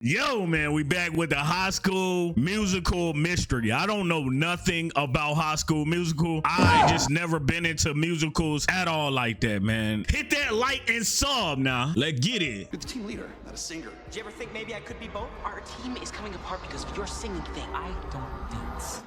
Yo, man, we back with the High School Musical mystery. I don't know nothing about High School Musical. I just never been into musicals at all like that, man. Hit that like and sub now. Let's get it. You're the team leader, not a singer. Did you ever think maybe I could be both? Our team is coming apart because of your singing thing. I don't dance.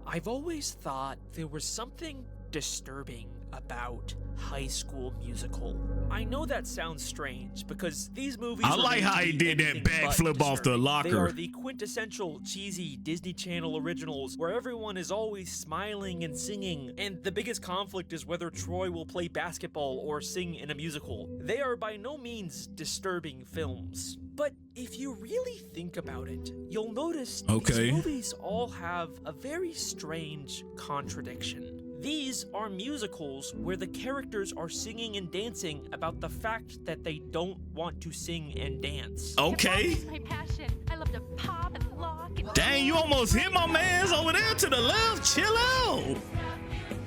I've always thought there was something disturbing about High School Musical. I know that sounds strange because these movies I like how he did that backflip off the locker. They are the quintessential cheesy Disney Channel originals where everyone is always smiling and singing, and the biggest conflict is whether Troy will play basketball or sing in a musical. They are by no means disturbing films. But if you really think about it, you'll notice these movies all have a very strange contradiction. These are musicals where the characters are singing and dancing about the fact that they don't want to sing and dance. Okay. It's my passion. I love to pop and lock and... Dang, you almost hit my man's over there to the left. Chill out.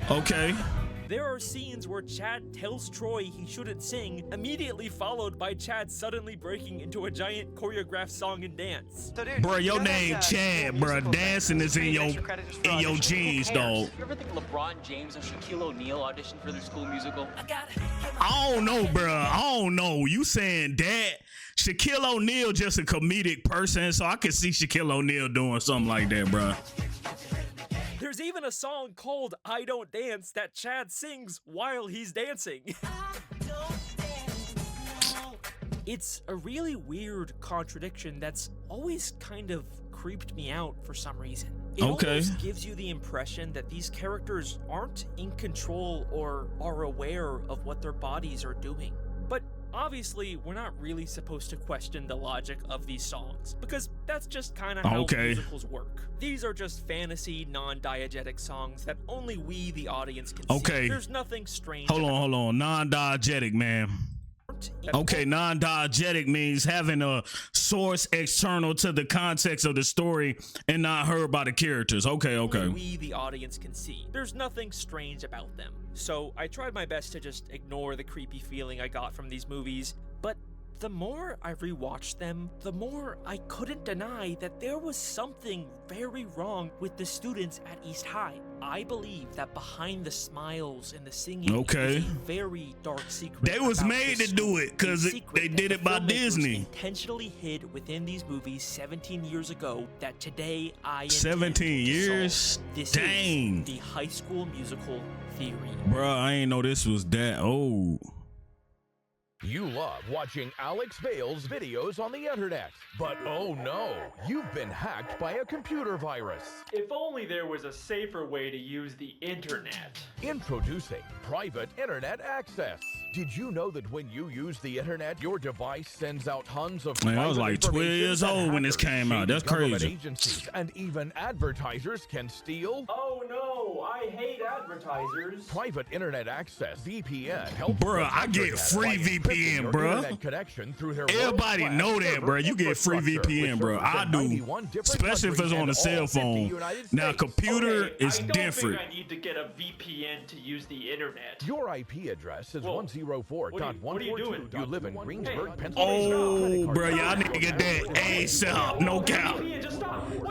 Okay. There are scenes where Chad tells Troy he shouldn't sing, immediately followed by Chad suddenly breaking into a giant choreographed song and dance. So, dude, Bro, your name Chad, bro. Dancing is in your jeans, dog. You ever think LeBron James or Shaquille O'Neal auditioned for the school musical? I don't know, bro. I don't know. You saying that? Shaquille O'Neal just a comedic person, so I could see Shaquille O'Neal doing something like that, bro. There's even a song called I Don't Dance that Chad sings while he's dancing. It's a really weird contradiction that's always kind of creeped me out for some reason. It almost gives you the impression that these characters aren't in control or are aware of what their bodies are doing. But obviously, we're not really supposed to question the logic of these songs, because that's just kind of how musicals work. These are just fantasy, non-diegetic songs that only we, the audience, can see. There's nothing strange. Hold on. Non-diegetic, man. Okay, non-diegetic means having a source external to the context of the story and not heard by the characters. Okay. We, the audience, can see. There's nothing strange about them. So I tried my best to just ignore the creepy feeling I got from these movies, but the more I rewatched them, the more I couldn't deny that there was something very wrong with the students at East High. I believe that behind the smiles and the singing is a very dark secret. They was made to do it because they did it by Disney. Intentionally hid within these movies 17 years ago that today I 17 years? This Dang. is the High School Musical theory. Bruh, I ain't know this was that old. You love watching Alex Bale's videos on the internet, but oh no, you've been hacked by a computer virus. If only there was a safer way to use the internet. Introducing Private Internet Access. Did you know that when you use the internet, your device sends out tons of Man, I was like 12 years old when this came out. That's crazy. Agencies and even advertisers can steal? Oh no, I hate advertisers. Private Internet Access VPN helps. Bruh, I get free VPN, bruh. Everybody know that, bruh. You get free VPN, bruh. I do, especially if it's on a cell phone. Now, computer is different. I don't think I need to get a VPN to use the internet. Your IP address is 104.142. What are you doing? You live in Greensburg, Pennsylvania. Oh, bruh, y'all need to get that ASAP, no cap.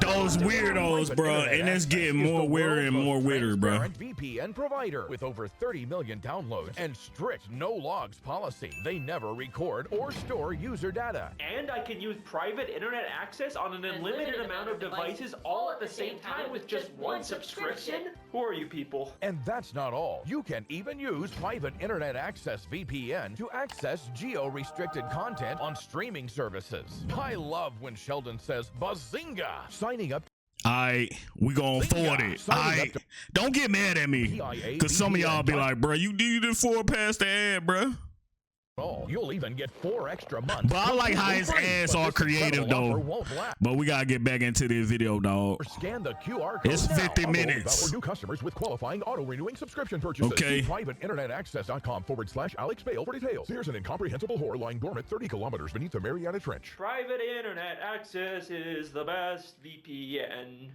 Those weirdos, bruh, and it's getting more weirder and more weirder, bruh. VPN provider with over 30 million downloads and strict no logs policy. They never record or store user data. And I can use private internet access on an unlimited amount of devices all at the same time with just one subscription? Who are you people? And that's not all. You can even use Private Internet Access VPN to access geo-restricted content on streaming services. I love when Sheldon says, "Bazinga!" Signing up. We gonna forward it. Don't get mad at me, cause some of y'all be like, bro, you did forward past the ad, bro. You'll even get 4 extra months. But I like how his ads are creative though. But we gotta get back into this video, dog. Scan the QR code. It's 50 minutes. For new customers with qualifying auto-renewing subscription purchases. Okay. PrivateInternetAccess.com/Alex Bale for details. Here's an incomprehensible whore lying dormant 30 kilometers beneath the Mariana Trench. Private internet access is the best VPN.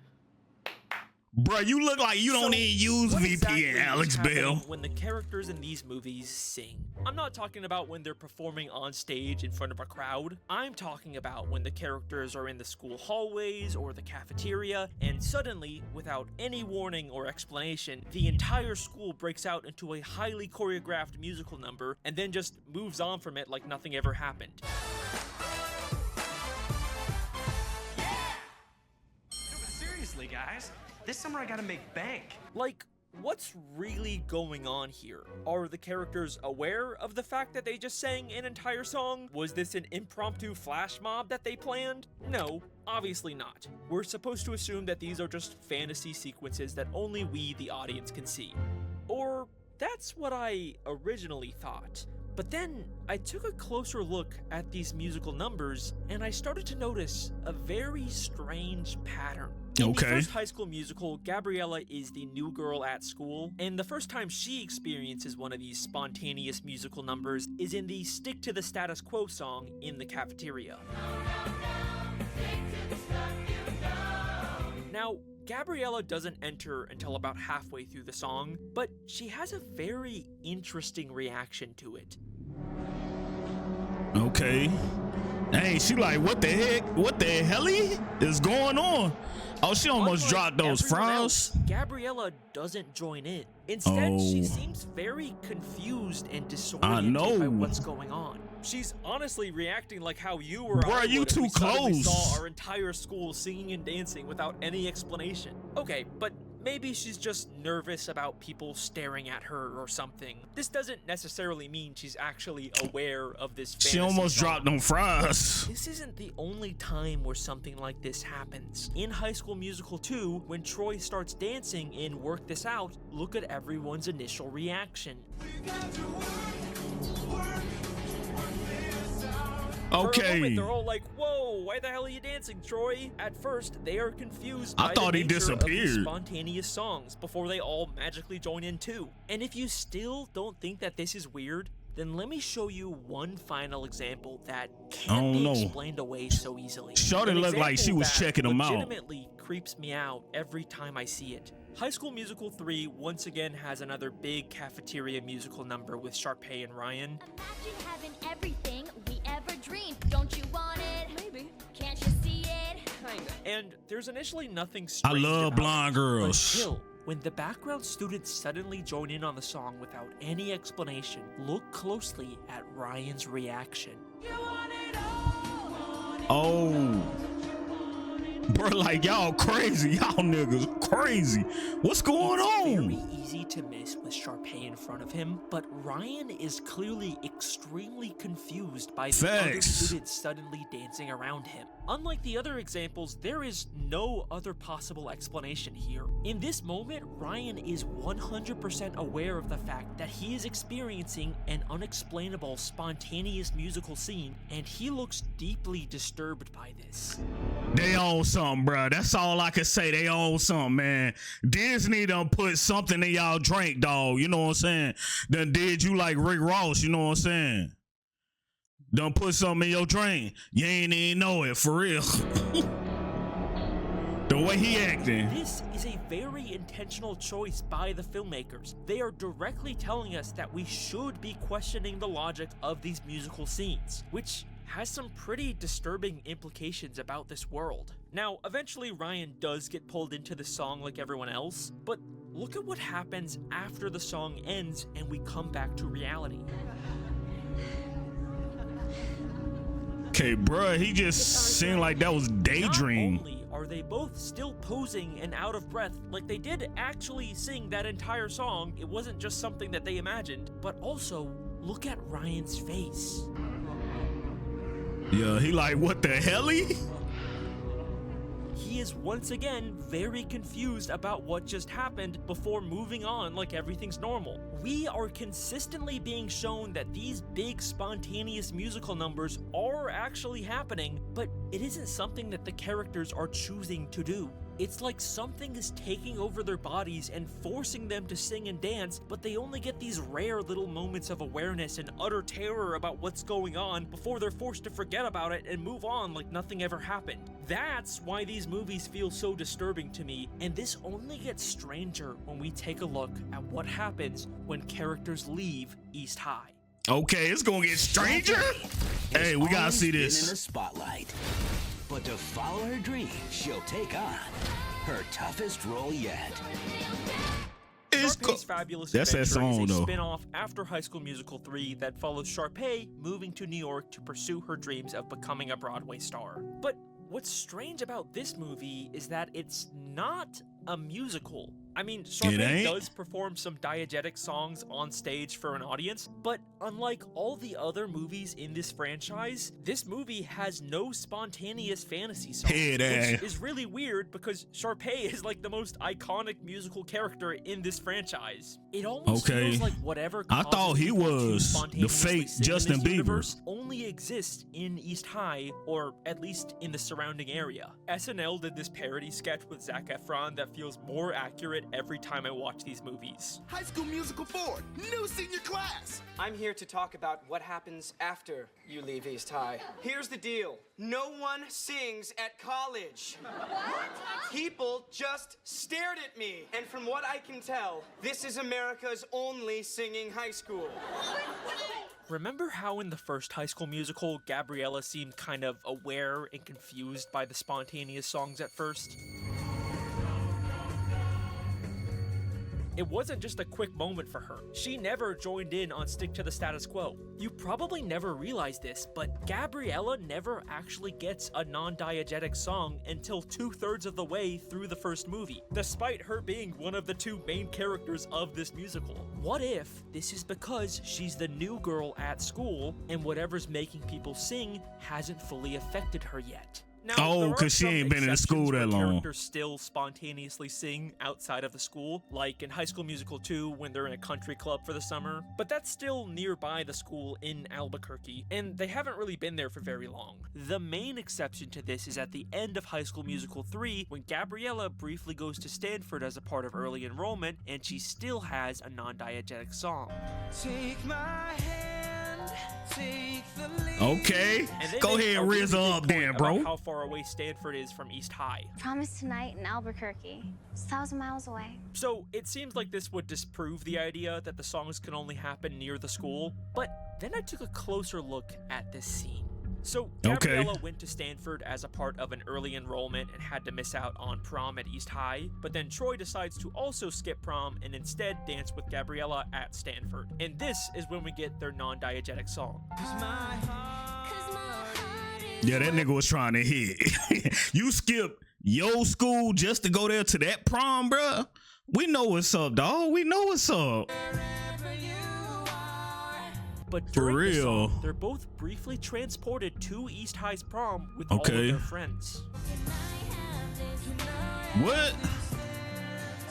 Bruh, you look like you don't even use what VPN, exactly is Alex happening Bale. when the characters in these movies sing? I'm not talking about when they're performing on stage in front of a crowd. I'm talking about when the characters are in the school hallways or the cafeteria, and suddenly, without any warning or explanation, the entire school breaks out into a highly choreographed musical number and then just moves on from it like nothing ever happened. Seriously, guys, this summer I gotta make bank. Like, what's really going on here? Are the characters aware of the fact that they just sang an entire song? Was this an impromptu flash mob that they planned? No, obviously not. We're supposed to assume that these are just fantasy sequences that only we, the audience, can see. Or that's what I originally thought. But then I took a closer look at these musical numbers and I started to notice a very strange pattern. In the first High School Musical, Gabriella is the new girl at school, and the first time she experiences one of these spontaneous musical numbers is in the Stick to the Status Quo song in the cafeteria. Now, Gabriella doesn't enter until about halfway through the song, but she has a very interesting reaction to it. Okay. Hey, she like, what the heck? What the helly is going on? Oh, she almost dropped those fries. Gabriella doesn't join in. Instead, she seems very confused and disoriented by what's going on. She's honestly reacting like how you or I would if we suddenly saw our entire school singing and dancing without any explanation. Okay, but maybe she's just nervous about people staring at her or something. This doesn't necessarily mean she's actually aware of this fantasy She almost song. dropped them fries. This isn't the only time where something like this happens. In High School Musical 2, when Troy starts dancing in Work This Out, look at everyone's initial reaction. Okay. For a moment, they're all like, whoa, why the hell are you dancing, Troy? At first, they are confused by I thought the he nature of disappeared. these spontaneous songs before they all magically join in too. And if you still don't think that this is weird, then let me show you one final example that can't be explained away so easily. Shorty looked like she was checking them out. Legitimately creeps me out every time I see it. High School Musical 3 once again has another big cafeteria musical number with Sharpay and Ryan. Imagine having everything we ever dreamed. Don't you want it? Maybe. Can't you see it? Kinda. And there's initially nothing strange I love about blonde it, girls. until when the background students suddenly join in on the song without any explanation. Look closely at Ryan's reaction. Oh. Bro, like y'all crazy. Y'all niggas crazy. What's going on? Very easy to miss with Sharpay in front of him, but Ryan is clearly extremely confused by the other students suddenly dancing around him. Unlike the other examples, there is no other possible explanation here. In this moment, Ryan is 100% aware of the fact that he is experiencing an unexplainable, spontaneous musical scene, and he looks deeply disturbed by this. They own something, bro. That's all I can say. They own something, man. Disney done put something in y'all drink, dog. You know what I'm saying? Done did you like Rick Ross, you know what I'm saying? Done put something in your drink. You ain't even know it, for real. The way he acting. This is a very intentional choice by the filmmakers. They are directly telling us that we should be questioning the logic of these musical scenes, which has some pretty disturbing implications about this world. Now, eventually Ryan does get pulled into the song like everyone else, but look at what happens after the song ends and we come back to reality. Okay, bruh, he just seemed like that was daydream. Not only are they both still posing and out of breath, like they did actually sing that entire song, it wasn't just something that they imagined, but also look at Ryan's face. Yeah, he like, what the helly? He is once again very confused about what just happened before moving on like everything's normal. We are consistently being shown that these big spontaneous musical numbers are actually happening, but it isn't something that the characters are choosing to do. It's like something is taking over their bodies and forcing them to sing and dance, but they only get these rare little moments of awareness and utter terror about what's going on before they're forced to forget about it and move on like nothing ever happened. That's why these movies feel so disturbing to me, and this only gets stranger when we take a look at what happens when characters leave East High. Okay, it's gonna get stranger. Hey, we gotta see In the this. spotlight, but to follow her dreams, she'll take on her toughest role yet. It's Sharpay's Fabulous That's that Adventure song, is a though. spin-off after High School Musical 3 that follows Sharpay moving to New York to pursue her dreams of becoming a Broadway star. But what's strange about this movie is that it's not a musical. I mean, Sharpay does perform some diegetic songs on stage for an audience, but unlike all the other movies in this franchise, this movie has no spontaneous fantasy songs, which is really weird because Sharpay is like the most iconic musical character in this franchise. It almost feels like whatever I thought he was the fake Justin Bieber. Universe only exists in East High, or at least in the surrounding area. SNL did this parody sketch with Zac Efron that feels more accurate every time I watch these movies. High School Musical 4, new senior class. I'm here to talk about what happens after you leave East High. Here's the deal. No one sings at college. What? People just stared at me. And from what I can tell, this is America's only singing high school. Remember how in the first High School Musical, Gabriella seemed kind of aware and confused by the spontaneous songs at first? It wasn't just a quick moment for her. She never joined in on Stick to the Status Quo. You probably never realized this, but Gabriella never actually gets a non-diegetic song until 2/3 of the way through the first movie, despite her being one of the two main characters of this musical. What if this is because she's the new girl at school and whatever's making people sing hasn't fully affected her yet? Now, because she ain't been in school that long. Characters still spontaneously sing outside of the school, like in High School Musical 2 when they're in a country club for the summer, but that's still nearby the school in Albuquerque, and they haven't really been there for very long. The main exception to this is at the end of High School Musical 3 when Gabriella briefly goes to Stanford as a part of early enrollment, and she still has a non-diegetic song. Take my hand, take the lead. Okay, go ahead and raise her up then, bro. How far away Stanford is from East High. Promise tonight in Albuquerque. It's 1,000 miles away. So it seems like this would disprove the idea that the songs can only happen near the school, but then I took a closer look at this scene. So Gabriella went to Stanford as a part of an early enrollment and had to miss out on prom at East High, but then Troy decides to also skip prom and instead dance with Gabriella at Stanford. And this is when we get their non-diegetic song. Yeah, that nigga was trying to hit. You skip your school just to go there to that prom, bruh? We know what's up, dog. We know what's up. But during the song, they're both briefly transported to East High's prom with all of their friends. What?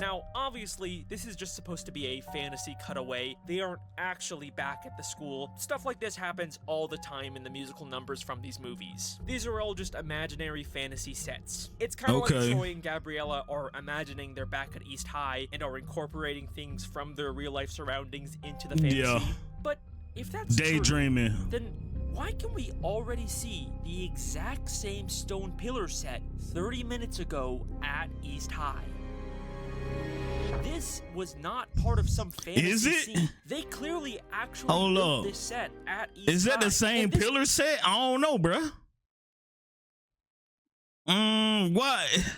Now, obviously, this is just supposed to be a fantasy cutaway. They aren't actually back at the school. Stuff like this happens all the time in the musical numbers from these movies. These are all just imaginary fantasy sets. It's kind of like Troy and Gabriella are imagining they're back at East High and are incorporating things from their real-life surroundings into the fantasy. But if that's daydreaming, true, then why can we already see the exact same stone pillar set 30 minutes ago at East High? This was not part of some fantasy scene. They clearly actually built this set at East High. Is that the same pillar set? I don't know, bruh. What?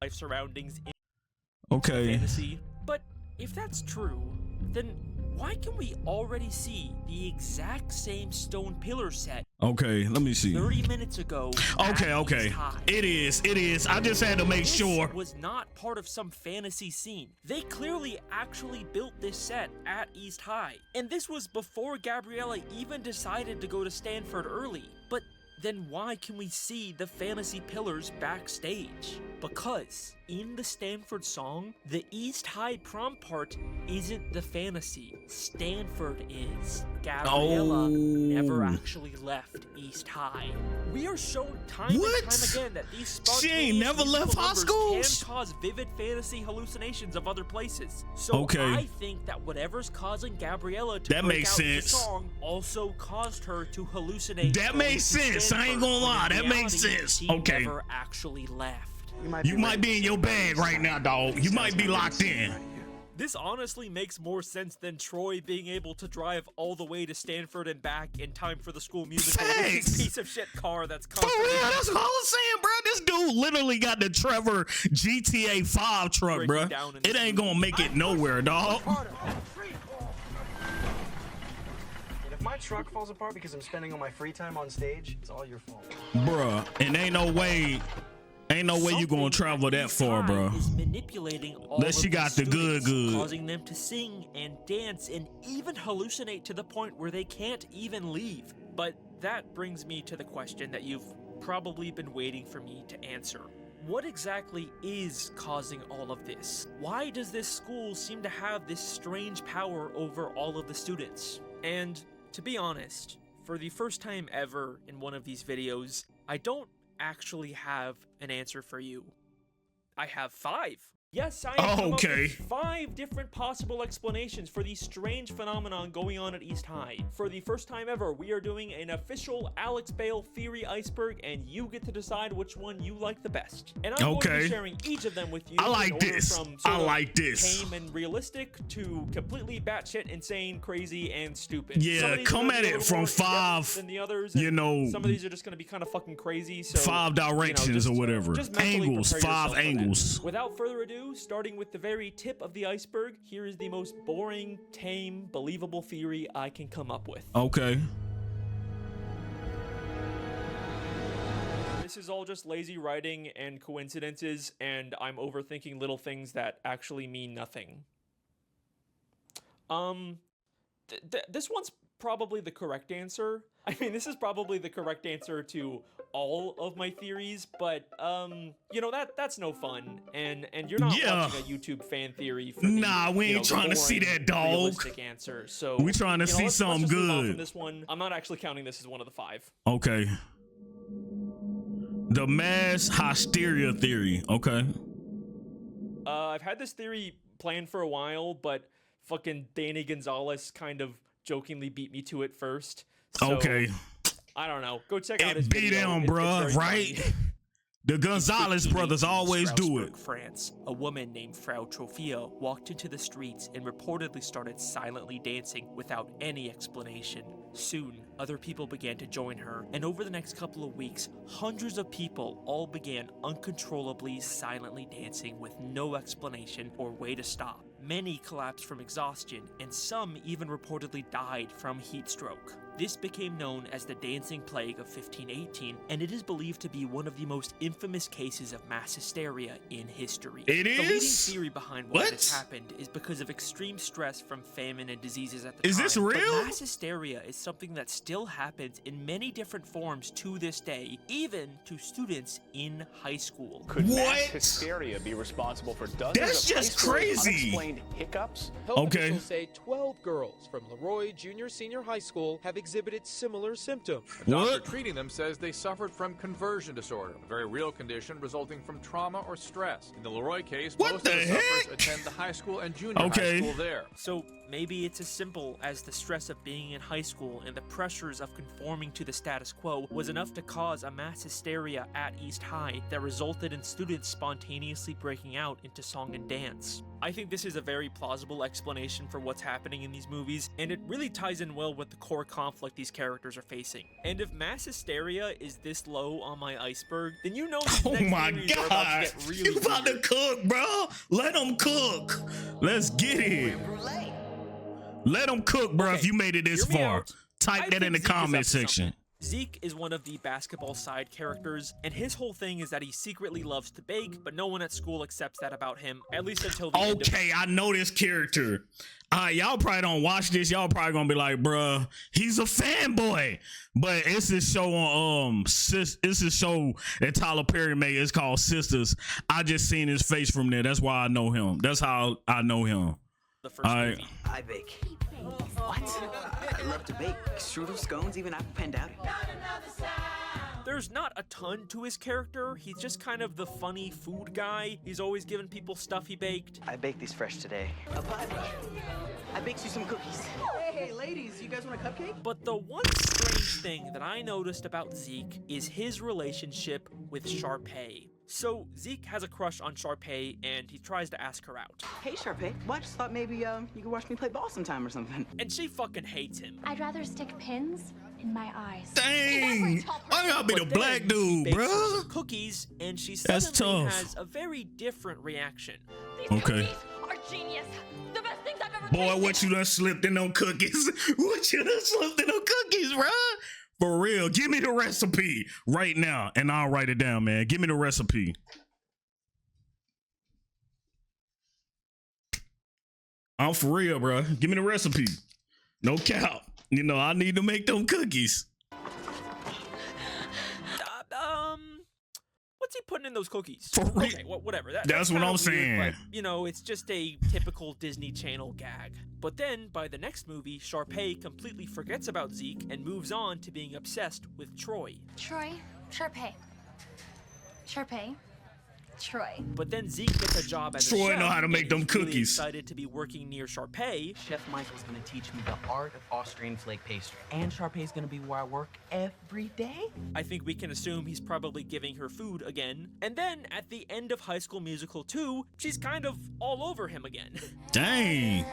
Life surroundings in fantasy. But if that's true, then why can we already see the exact same stone pillar set? Okay, let me see. 30 minutes ago. Okay. It is. I just had to make sure. This was not part of some fantasy scene. They clearly actually built this set at East High. And this was before Gabriella even decided to go to Stanford early. But then why can we see the fantasy pillars backstage? Because in the Stanford song, the East High prom part isn't the fantasy. Stanford is. Gabriella never actually left East High. We are shown time and time again that these spontaneous She ain't never left high school? can cause vivid fantasy hallucinations of other places. So I think that whatever's causing Gabriella to break out the song also caused her to hallucinate. That makes sense. I ain't gonna lie. That makes sense. She Okay. never actually left. You might be in your bag right now, dog. You might be locked in. This honestly makes more sense than Troy being able to drive all the way to Stanford and back in time for the school musical with his piece of shit car that's constantly... For real, that's all I'm saying, bro. This dude literally got the Trevor GTA 5 truck, bro. It ain't gonna make it nowhere, dog. If my truck falls apart because I'm spending all my free time on stage, it's all your fault. Bruh, and ain't no way you gonna travel that far, bro. Manipulating all Unless you got the good. Causing them to sing and dance and even hallucinate to the point where they can't even leave. But that brings me to the question that you've probably been waiting for me to answer. What exactly is causing all of this? Why does this school seem to have this strange power over all of the students? And to be honest, for the first time ever in one of these videos, I don't actually have an answer for you. I have 5. Yes, I have come up with 5 different possible explanations for the strange phenomenon going on at East High. For the first time ever, we are doing an official Alex Bale theory iceberg, and you get to decide which one you like the best. And I'm going to be sharing each of them with you. I like this. From I like this. Tame and realistic to completely batshit insane, crazy, and stupid. Yeah, come at it from 5. Than the others, you know, some of these are just going to be kind of fucking crazy. So 5 directions or whatever. Angles, 5 angles. Without further ado, starting with the very tip of the iceberg, here is the most boring, tame, believable theory I can come up with. Okay. This is all just lazy writing and coincidences, and I'm overthinking little things that actually mean nothing. This one's probably the correct answer. I mean, this is probably the correct answer to all of my theories, but you know, that's no fun, and you're not watching a YouTube fan theory for the, we ain't trying to see that, dog. Realistic answer. So we trying to see something good. From this one, I'm not actually counting this as one of the 5. Okay. The mass hysteria theory. Okay. I've had this theory planned for a while, but fucking Danny Gonzalez kind of jokingly beat me to it first. So, okay. I don't know. Go check out his video. Beat him, bruh, right? Funny. The Gonzalez brothers always do it. France. A woman named Frau Trofeo walked into the streets and reportedly started silently dancing without any explanation. Soon, other people began to join her, and over the next couple of weeks, hundreds of people all began uncontrollably silently dancing with no explanation or way to stop. Many collapsed from exhaustion, and some even reportedly died from heat stroke. This became known as the Dancing Plague of 1518, and it is believed to be one of the most infamous cases of mass hysteria in history. It is? The leading theory behind why this happened is because of extreme stress from famine and diseases at the time. Is this real? But mass hysteria is something that still happens in many different forms to this day, even to students in high school. Could mass hysteria be responsible for dozens of just crazy. Unexplained hiccups? Health officials say 12 girls from Leroy Junior Senior High School have exhibited similar symptoms. A doctor treating them says they suffered from conversion disorder, a very real condition resulting from trauma or stress. In the Leroy case, most of the sufferers attend the high school and junior high school there. So maybe it's as simple as the stress of being in high school and the pressures of conforming to the status quo was enough to cause a mass hysteria at East High that resulted in students spontaneously breaking out into song and dance. I think this is a very plausible explanation for what's happening in these movies, and it really ties in well with the core conflict these characters are facing. And if mass hysteria is this low on my iceberg, then you know these next theories are about to get really you about to cook, bro. Let them cook. Let's get it. Let them cook, bro. If you made it this far, type that in the comment section. Zeke is one of the basketball side characters, and his whole thing is that he secretly loves to bake, but no one at school accepts that about him, at least until the end of Okay, I know this character. Y'all probably don't watch this. Y'all probably gonna be like, bruh, he's a fanboy. But it's this show on it's this show that Tyler Perry made. It's called Sisters. I just seen his face from there. That's why I know him. That's how I know him. The first movie. I bake. What? I love to bake. Strudel, scones, even apple pen dowdy. There's not a ton to his character. He's just kind of the funny food guy. He's always giving people stuff he baked. I baked these fresh today. A pie. I baked you some cookies. Hey, ladies, you guys want a cupcake? But the one strange thing that I noticed about Zeke is his relationship with Sharpay. So Zeke has a crush on Sharpay, and he tries to ask her out. Hey, Sharpay. Well, I just thought maybe you could watch me play ball sometime or something. And she fucking hates him. I'd rather stick pins in my eyes. Dang! I gotta be the black dude, Bakes her bruh. some cookies, and she That's suddenly tough. has a very different reaction. Okay. Are genius. The best things I've ever Boy, tasted. what you done slipped in them cookies? What you done slipped in them cookies, bruh? For real, give me the recipe right now, and I'll write it down, man. Give me the recipe. I'm for real, bro. Give me the recipe. No cap. You know, I need to make them cookies. What's he putting in those cookies? For real? Okay, whatever. That's what kinda I'm weird, saying. But, you know, it's just a typical Disney Channel gag. But then, by the next movie, Sharpay completely forgets about Zeke and moves on to being obsessed with Troy. Troy, Sharpay. Sharpay, Troy. But then Zeke gets a job as a Troy chef, know how to make and them he's really cookies. excited to be working near Sharpay. Chef Michael's gonna teach me the art of Austrian flake pastry. And Sharpay's gonna be where I work every day. I think we can assume he's probably giving her food again. And then, at the end of High School Musical 2, she's kind of all over him again. Dang.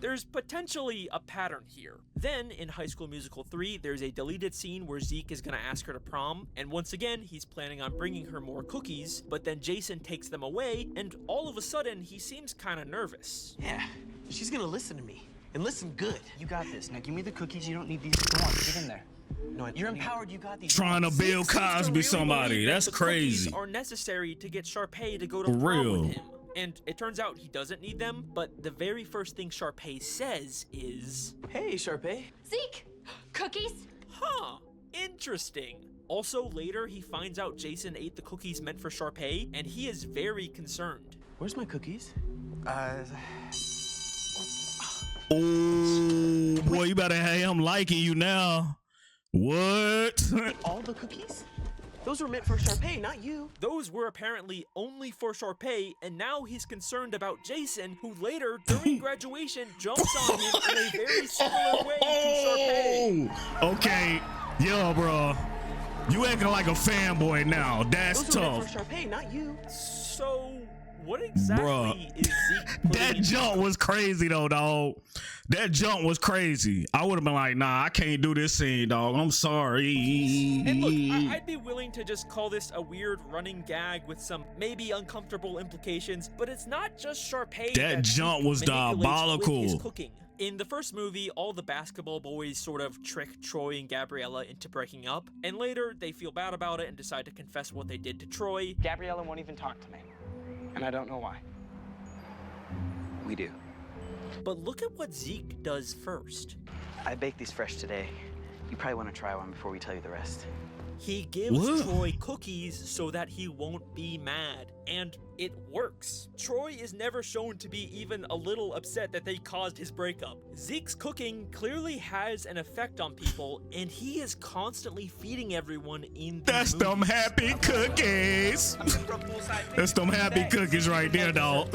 There's potentially a pattern here. Then, in High School Musical 3, there's a deleted scene where Zeke is gonna ask her to prom, and once again, he's planning on bringing her more cookies, but then Jason takes them away, and all of a sudden, he seems kinda nervous. Yeah, she's gonna listen to me. And listen good. You got this. Now give me the cookies. You don't need these. Go on, get in there. No, you're empowered. You got these. Trying to Bill Cosby somebody. That's crazy. Are necessary to get Sharpay to go to For prom real. with him. And it turns out he doesn't need them, but the very first thing Sharpay says is, Hey, Sharpay. Zeke, cookies. huh, interesting. Also, later, he finds out Jason ate the cookies meant for Sharpay, and he is very concerned. Where's my cookies? Oh, boy, you better have him liking you now. What? All the cookies? Those were meant for Sharpay, not you. Those were apparently only for Sharpay, and now he's concerned about Jason, who later, during graduation, jumps on him in a very similar way to Sharpay. Okay, yo, bro. You acting like a fanboy now. That's Those were tough. meant for Sharpay, not you. So, what exactly is Zeke putting That in jump was crazy though, dog. That jump was crazy. I would have been like, nah, I can't do this scene, dog. I'm sorry. And look, I'd be willing to just call this a weird running gag with some maybe uncomfortable implications, but it's not just Sharpay. That jump Zeke was manipulates diabolical. with his cooking. In the first movie, all the basketball boys sort of trick Troy and Gabriella into breaking up, and later they feel bad about it and decide to confess what they did to Troy. Gabriella won't even talk to me. And I don't know why. We do. But look at what Zeke does first. I baked these fresh today. You probably want to try one before we tell you the rest. He gives What? Troy cookies so that he won't be mad, and it works. Troy is never shown to be even a little upset that they caused his breakup. Zeke's cooking clearly has an effect on people, and he is constantly feeding everyone in the That's them movies. happy cookies. That's them happy cookies right there, dog.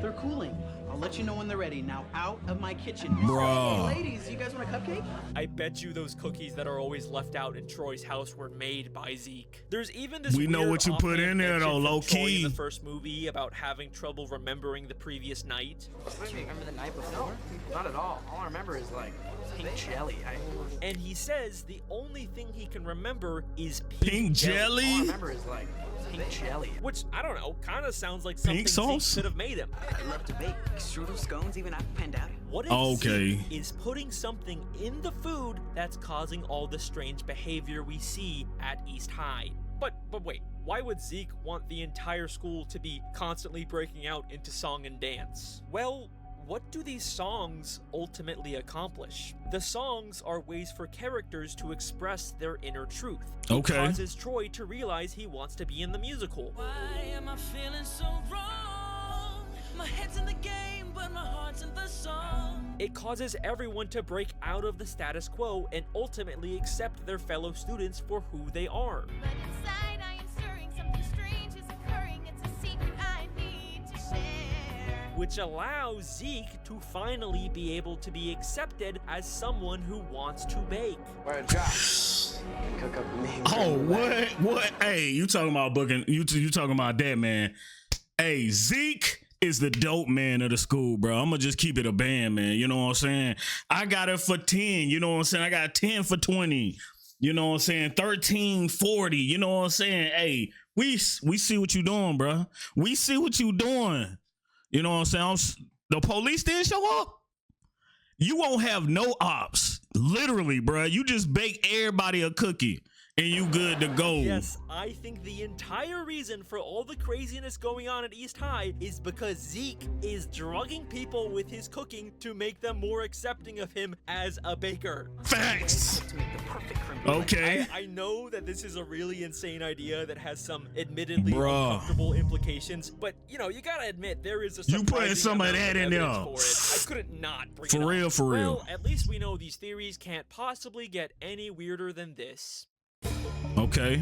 They're cooling. I'll let you know when they're ready. Now out of my kitchen. Bruh. Hey, ladies, you guys want a cupcake? I bet you those cookies that are always left out in Troy's house were made by Zeke. There's even this We know weird what you put offhand in there, mention though, from low Troy key. in the first movie about having trouble remembering the previous night. Do you remember the night before? Not at all. All I remember is like pink jelly. And he says the only thing he can remember is Pink All I jelly? remember is like pink jelly. Which, I don't know, kind of sounds like something Pink Zeke sauce? could have made him. I love to bake. Strudel, scones, even apple pandata. What if Zeke is putting something in the food that's causing all the strange behavior we see at East High? But wait, why would Zeke want the entire school to be constantly breaking out into song and dance? Well, what do these songs ultimately accomplish? The songs are ways for characters to express their inner truth. It causes Troy to realize he wants to be in the musical. Why am I feeling so wrong? My head's in the game, but my heart's in the song. It causes everyone to break out of the status quo and ultimately accept their fellow students for who they are. But inside I am stirring, something strange is occurring. It's a secret I need to share. Which allows Zeke to finally be able to be accepted as someone who wants to bake. Where a job. Cook up a mean Oh, what? Hey, you talking about booking? You talking about that, man? Hey, Zeke is the dope man of the school, bro. I'm gonna just keep it a band, man. You know what I'm saying? I got it for 10. You know what I'm saying? I got 10 for 20. You know what I'm saying? 13, 40. You know what I'm saying? Hey, we see what you doing, bro. We see what you doing. You know what I'm saying? The police didn't show up. You won't have no ops. Literally, bro. You just bake everybody a cookie and you good to go. Yes, I think the entire reason for all the craziness going on at East High is because Zeke is drugging people with his cooking to make them more accepting of him as a baker. Facts. Okay. I know that this is a really insane idea that has some admittedly uncomfortable implications, but you know, you gotta admit there is a you putting some of that in there. I couldn't not bring for it real, up. for real. Well, at least we know these theories can't possibly get any weirder than this. Okay.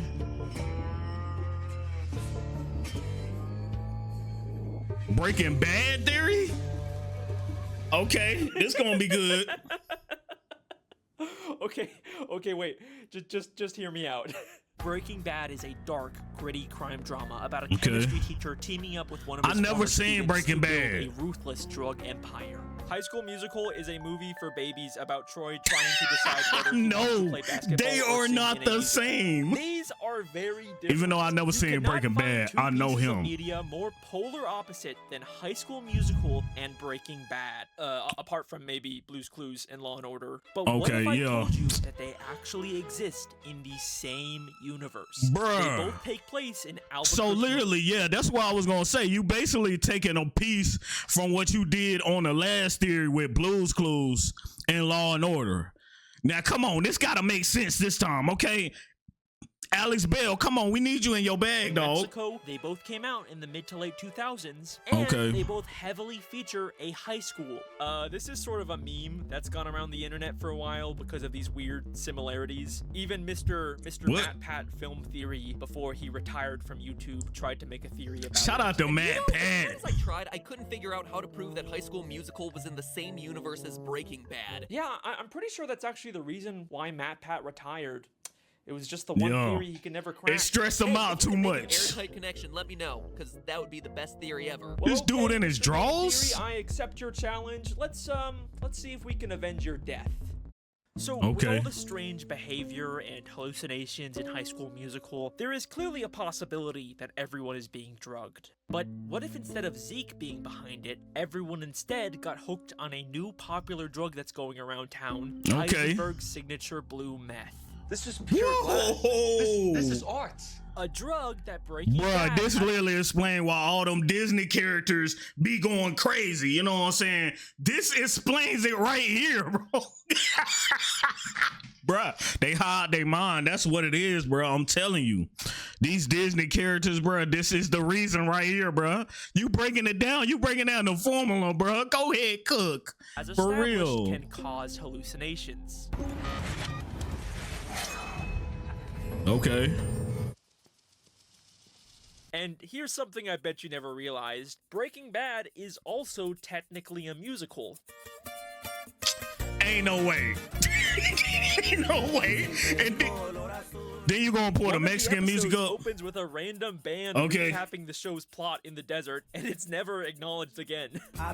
Breaking Bad theory? Okay, this gonna be good. Okay, wait. Just hear me out. Breaking Bad is a dark, gritty crime drama about a chemistry teacher teaming up with one of his never seen Breaking Bad. A ruthless drug empire. High School Musical is a movie for babies about Troy trying to decide whether he wants to play basketball they or are sing not in a the musical. same. These are very different. Even though I never seen Breaking Bad, I know pieces of him. media more polar opposite than High School Musical and Breaking Bad, apart from maybe Blue's Clues and Law and Order. But what if I told you that they actually exist in the same universe? Bruh. They both take place in Albuquerque. So literally, yeah, that's what I was gonna say. You basically taking a piece from what you did on the last theory with Blue's Clues and Law and Order. Now, come on, this gotta make sense this time, okay? Alex Bale, come on, we need you in your bag, dog. Mexico, they both came out in the mid to late 2000s, and they both heavily feature a high school. This is sort of a meme that's gone around the internet for a while because of these weird similarities. Even Mr. Matt Pat Film Theory, before he retired from YouTube, tried to make a theory about Shout out to Matt Pat. Since I tried, I couldn't figure out how to prove that High School Musical was in the same universe as Breaking Bad. Yeah, I'm pretty sure that's actually the reason why Matt Pat retired. It was just the one theory he could never crack. It stressed him out too much. Airtight connection, let me know, because that would be the best theory ever. This dude in his drawers? Theory, I accept your challenge. Let's see if we can avenge your death. So, with all the strange behavior and hallucinations in High School Musical, there is clearly a possibility that everyone is being drugged. But what if instead of Zeke being behind it, everyone instead got hooked on a new popular drug that's going around town, Heisenberg's signature blue meth? This is pure glass. This is art. A drug that Breaking Bruh, Bad this literally explains why all them Disney characters be going crazy. You know what I'm saying? This explains it right here, bro. Bruh, they hide their mind. That's what it is, bro. I'm telling you. These Disney characters, bro, this is the reason right here, bro. You breaking it down. You breaking down the formula, bro. Go ahead, cook. As For real. can cause hallucinations. Okay. And here's something I bet you never realized. Breaking Bad is also technically a musical. Ain't no way. Ain't no way. And then you gonna pour the Mexican music up. Opens with a random band recapping the show's plot in the desert, and it's never acknowledged again. So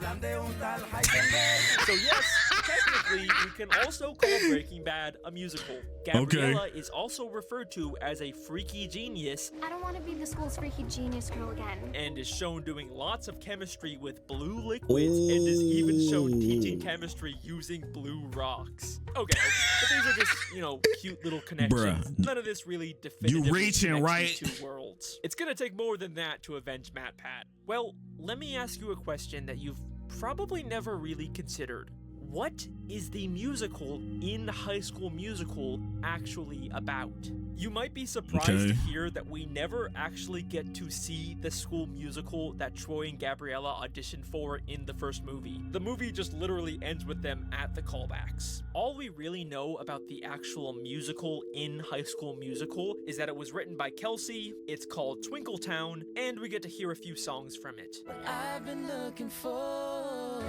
yes, technically, Obviously, we can also call Breaking Bad a musical. Gabriella is also referred to as a freaky genius. I don't want to be the school's freaky genius girl again. And is shown doing lots of chemistry with blue liquids, and is even shown teaching chemistry using blue rocks. Okay, but these are just, you know, cute little connections. Bruh. None of this really definitively You reaching, connects right? these two worlds. It's gonna take more than that to avenge Matt Pat. Well, let me ask you a question that you've probably never really considered. What is the musical in High School Musical actually about? You might be surprised to hear that we never actually get to see the school musical that Troy and Gabriella auditioned for in the first movie. The movie just literally ends with them at the callbacks. All we really know about the actual musical in High School Musical is that it was written by Kelsey, it's called Twinkletown, and we get to hear a few songs from it. I've been looking for.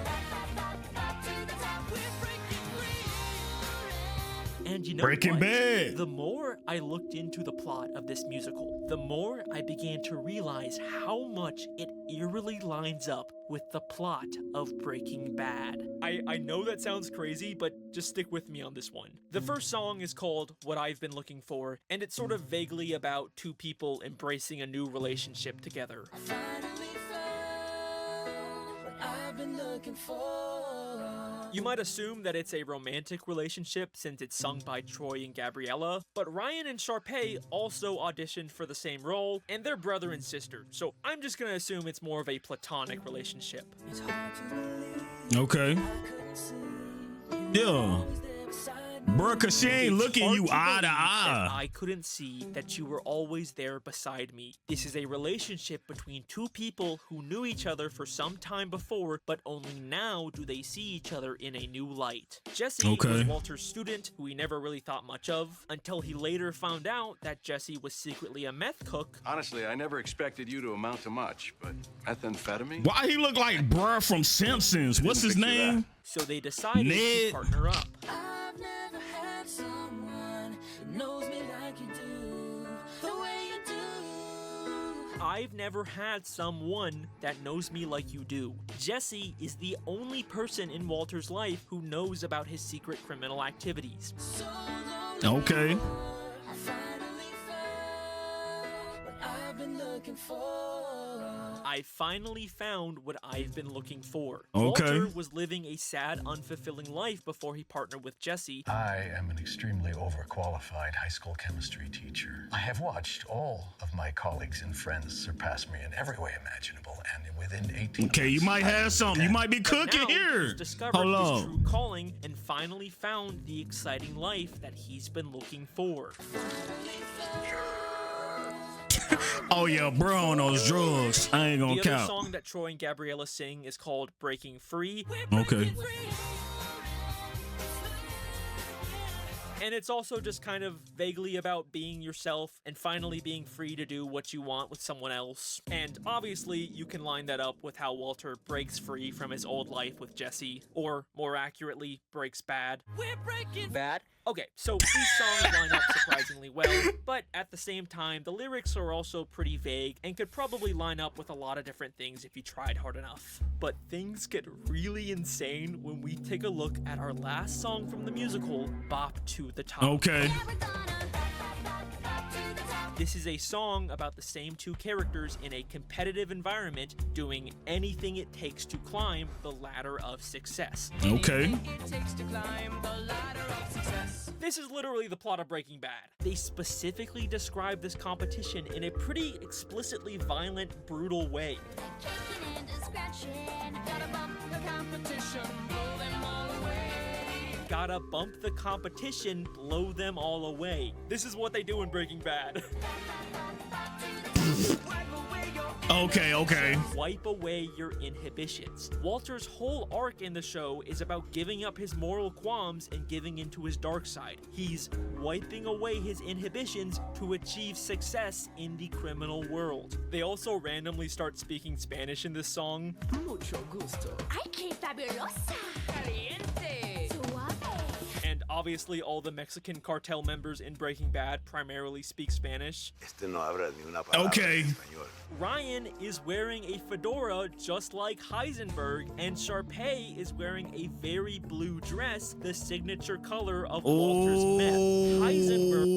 And you know Breaking what? Bad. The more I looked into the plot of this musical, the more I began to realize how much it eerily lines up with the plot of Breaking Bad. I know that sounds crazy, but just stick with me on this one. The first song is called What I've Been Looking For, and it's sort of vaguely about two people embracing a new relationship together. I've been looking for. You might assume that it's a romantic relationship since it's sung by Troy and Gabriella, but Ryan and Sharpay also auditioned for the same role, and they're brother and sister, so I'm just gonna assume it's more of a platonic relationship. Okay. Yeah. Bruh, cause she ain't looking you eye to eye. I couldn't see that you were always there beside me. This is a relationship between two people who knew each other for some time before, but only now do they see each other in a new light. Jesse was Walter's student, who he never really thought much of, until he later found out that Jesse was secretly a meth cook. Honestly, I never expected you to amount to much, but methamphetamine? Why he look like bruh from Simpsons? What's his name? So they decided to partner up. I've never had someone that knows me like you do, the way you do. I've never had someone that knows me like you do. Jesse is the only person in Walter's life who knows about his secret criminal activities. Okay. I finally found what I've been looking for. I finally found what I've been looking for. Okay. Walter was living a sad, unfulfilling life before he partnered with Jesse. I am an extremely overqualified high school chemistry teacher. I have watched all of my colleagues and friends surpass me in every way imaginable, and within 18 Okay, you might have something. You might be cooking Now here. He's discovered Hold his on. true calling and finally found the exciting life that he's been looking for. Oh yeah, bro, on those drugs. I ain't gonna The other count. song that Troy and Gabriella sing is called Breaking Free. Okay. And it's also just kind of vaguely about being yourself and finally being free to do what you want with someone else. And obviously, you can line that up with how Walter breaks free from his old life with Jesse, or more accurately, breaks bad. We're breaking Bad? Okay, so these songs line up surprisingly well, but at the same time, the lyrics are also pretty vague and could probably line up with a lot of different things if you tried hard enough. But things get really insane when we take a look at our last song from the musical, Bop to the Top. Okay. This is a song about the same two characters in a competitive environment doing anything it takes to climb the ladder of success. Okay. It takes to climb the ladder of success. This is literally the plot of Breaking Bad. They specifically describe this competition in a pretty explicitly violent, brutal way. Gotta bump the competition, blow them all away. This is what they do in Breaking Bad. Okay. Wipe away your inhibitions. Walter's whole arc in the show is about giving up his moral qualms and giving into his dark side. He's wiping away his inhibitions to achieve success in the criminal world. They also randomly start speaking Spanish in this song. Mucho gusto. Ay, qué fabulosa. Caliente. And Obviously, all the Mexican cartel members in Breaking Bad primarily speak Spanish. Okay. Ryan is wearing a fedora just like Heisenberg, and Sharpay is wearing a very blue dress, the signature color of Walter's meth. Heisenberg.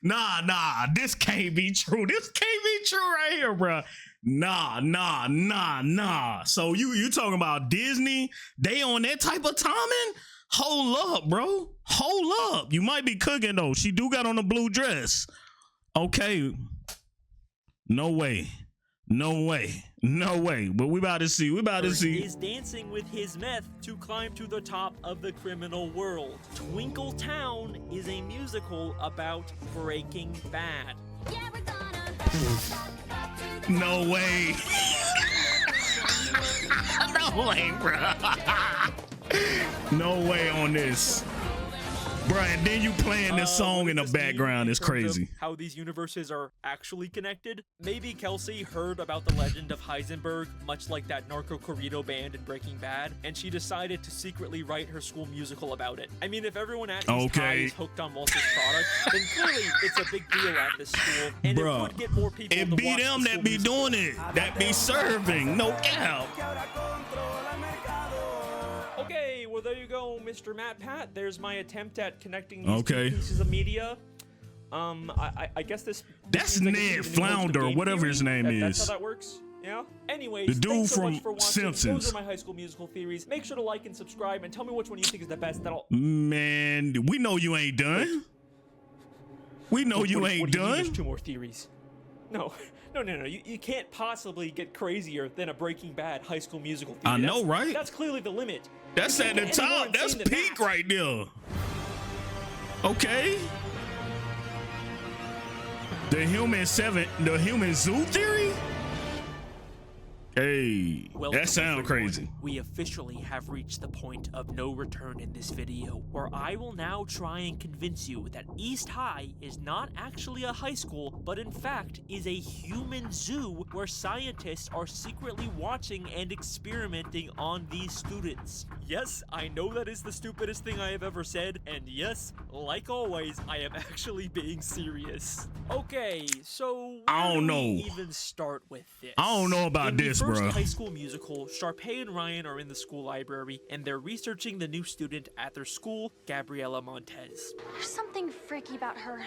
Nah, this can't be true. This can't be true right here, bro. Nah. So you talking about Disney? They on that type of timing? Hold up, bro. Hold up. You might be cooking though. She do got on a blue dress. Okay. No way. But we about to see. Is dancing with his meth to climb to the top of the criminal world. Twinkle Town is a musical about Breaking Bad. Yeah, we're gonna. No way. No way, bro. No way on this. Bro, and then you playing this song in the background is crazy. How these universes are actually connected? Maybe Kelsey heard about the legend of Heisenberg, much like that narco corrido band in Breaking Bad, and she decided to secretly write her school musical about it. I mean, if everyone at East High is hooked on Walter's product, then clearly it's a big deal at this school, and it would get more people to watch the school that be musical. doing it, that be serving, no doubt. Okay, well there you go, Mr. Matt Pat. There's my attempt at connecting these two pieces of media. I guess this. That's Ned Flounder, whatever his name is. That's how that works. Yeah. Anyways, the dude thanks so from much for watching. Simpsons. Those are my High School Musical theories. Make sure to like and subscribe, and tell me which one you think is the best. Man, we know you ain't done. We know you ain't done. There's 2 more theories. No. You can't possibly get crazier than a Breaking Bad High School Musical theory. I know, right? That's clearly the limit. That's at the top. That's peak right there. Okay. The human zoo theory? Hey, that sounds crazy. We officially have reached the point of no return in this video, where I will now try and convince you that East High is not actually a high school, but in fact is a human zoo where scientists are secretly watching and experimenting on these students. Yes, I know that is the stupidest thing I have ever said, and yes, like always, I am actually being serious. Okay, so I don't know. Even start with this. I don't know about this, bro. In the first High School Musical, Sharpay and Ryan are in the school library, and they're researching the new student at their school, Gabriella Montez. There's something freaky about her.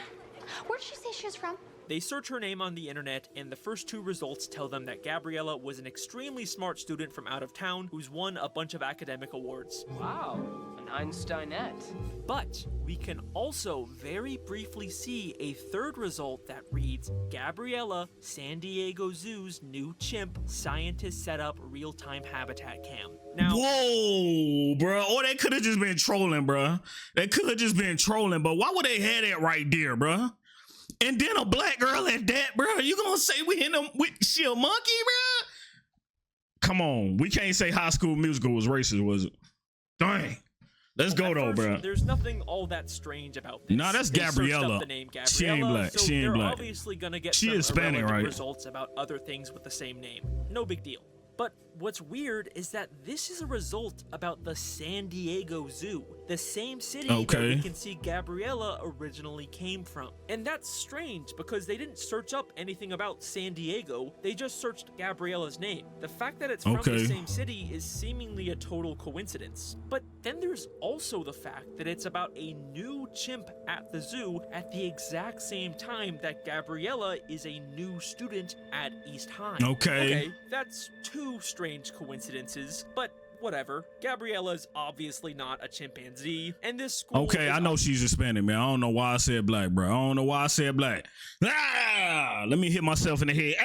Where did she say she was from? They search her name on the internet, and the first 2 results tell them that Gabriella was an extremely smart student from out of town who's won a bunch of academic awards. Wow, an Einsteinette. But we can also very briefly see a 3rd result that reads, Gabriella, San Diego Zoo's new chimp, scientists set up real-time habitat cam. Now, whoa, bro. Oh, they could have just been trolling, bro. They could have just been trolling, but why would they have that right there, bro? And then a black girl at that, bro. You gonna say she a monkey, bro? Come on, we can't say High School Musical was racist, was it? Dang. Let's go though, bro. There's nothing all that strange about this. Nah, that's Gabriella. The name Gabriella. She ain't black. So she ain't they're black. Obviously gonna get she some Hispanic, right? results about other things with the same name. No big deal. But what's weird is that this is a result about the San Diego Zoo, the same city that we can see Gabriella originally came from. And that's strange because they didn't search up anything about San Diego, they just searched Gabriella's name. The fact that it's from the same city is seemingly a total coincidence. But then there's also the fact that it's about a new chimp at the zoo at the exact same time that Gabriella is a new student at East High. Okay, that's 2 strange coincidences, but whatever. Gabriella's obviously not a chimpanzee, and this school I know she's Hispanic, man. I don't know why I said black, bro. I don't know why I said black. Let me hit myself in the head.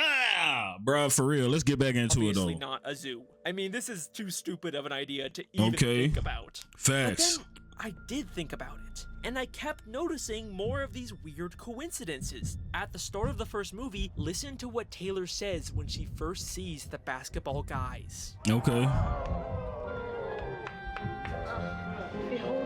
Bro, for real. Let's get back into it, though. Obviously not a zoo. I mean, this is too stupid of an idea to even think about. Facts. But then I did think about it, and I kept noticing more of these weird coincidences. At the start of the first movie, listen to what Taylor says when she first sees the basketball guys. Behold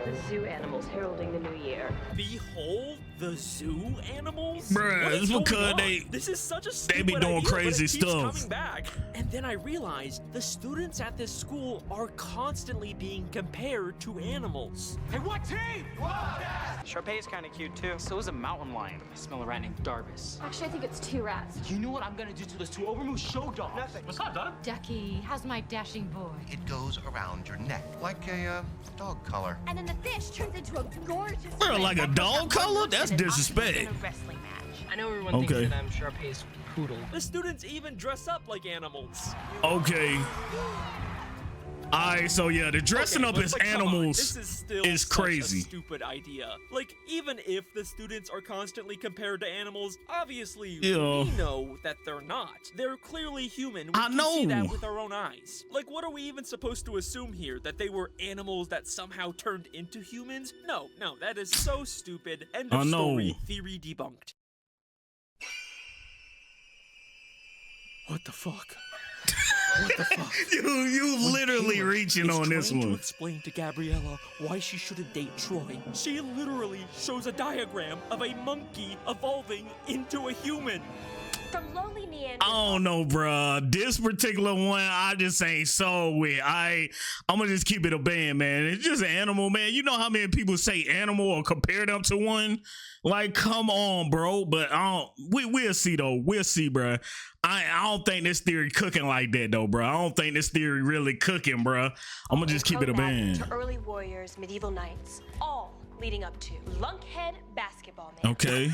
the zoo animals heralding the new year. Behold the zoo animals? Bruh, What is it's because going on? they- This is such a they stupid be doing idea, crazy but it keeps stuff. coming back. And then I realized the students at this school are constantly being compared to animals. Hey, what team? Sharpay is kind of cute too. So is a mountain lion. I smell a rat named Darvis. Actually, I think it's 2 rats. You know what I'm gonna do to those 2 overmoose show dogs? Nothing. What's up, Donna? Ducky, how's my dashing boy? It goes around your neck like a dog collar. And then the fish turns into a gorgeous. Bro, like a dog color? That's disrespect. In a wrestling match. I know everyone Okay. thinks that I'm Sharpay's poodle. The students even dress up like animals. Okay. Alright, so yeah, the dressing Okay, up but as come on, animals this is still is such crazy. a stupid idea. Like, even if the students are constantly compared to animals, obviously Yeah. we know that they're not. They're clearly human. We I can see that know. with our own eyes. Like, what are we even supposed to assume here? That they were animals that somehow turned into humans? No, that is so stupid. End of I know. story. Theory debunked. What the fuck? What the fuck? You When literally Taylor reaching is on this trying to one. explain to Gabriella why she shouldn't date Troy, she literally shows a diagram of a monkey evolving into a human. From lowly Neanderthal. I don't know, bruh. This particular one, I just ain't so with. I'm gonna just keep it a band, man. It's just an animal, man. You know how many people say animal or compare them to one? Like, come on, bro. But we'll see though. We'll see, bruh. I don't think this theory cooking like that though, bro. I don't think this theory really cooking, bro. I'm gonna just keep it a band. To early warriors, medieval knights, all leading up to lunkhead basketball man. Okay.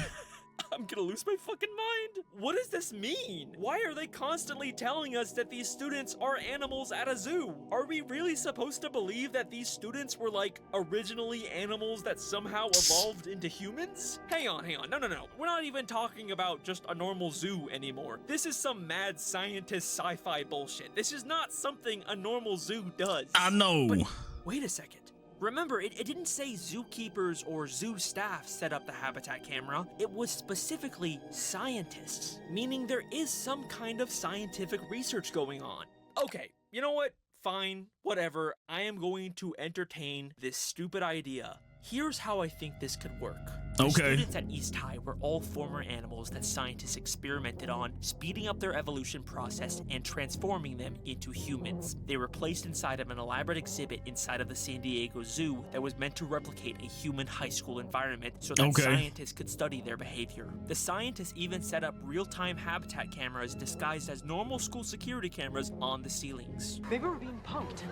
I'm gonna lose my fucking mind. What does this mean? Why are they constantly telling us that these students are animals at a zoo? Are we really supposed to believe that these students were like originally animals that somehow evolved into humans? Hang on. No. We're not even talking about just a normal zoo anymore. This is some mad scientist sci-fi bullshit. This is not something a normal zoo does. I know. But wait a second. Remember, it didn't say zookeepers or zoo staff set up the habitat camera. It was specifically scientists, meaning there is some kind of scientific research going on. Okay, you know what? Fine, whatever. I am going to entertain this stupid idea. Here's how I think this could work. The Okay. students at East High were all former animals that scientists experimented on, speeding up their evolution process and transforming them into humans. They were placed inside of an elaborate exhibit inside of the San Diego Zoo that was meant to replicate a human high school environment so that Okay. scientists could study their behavior. The scientists even set up real-time habitat cameras disguised as normal school security cameras on the ceilings. Maybe we're being punked.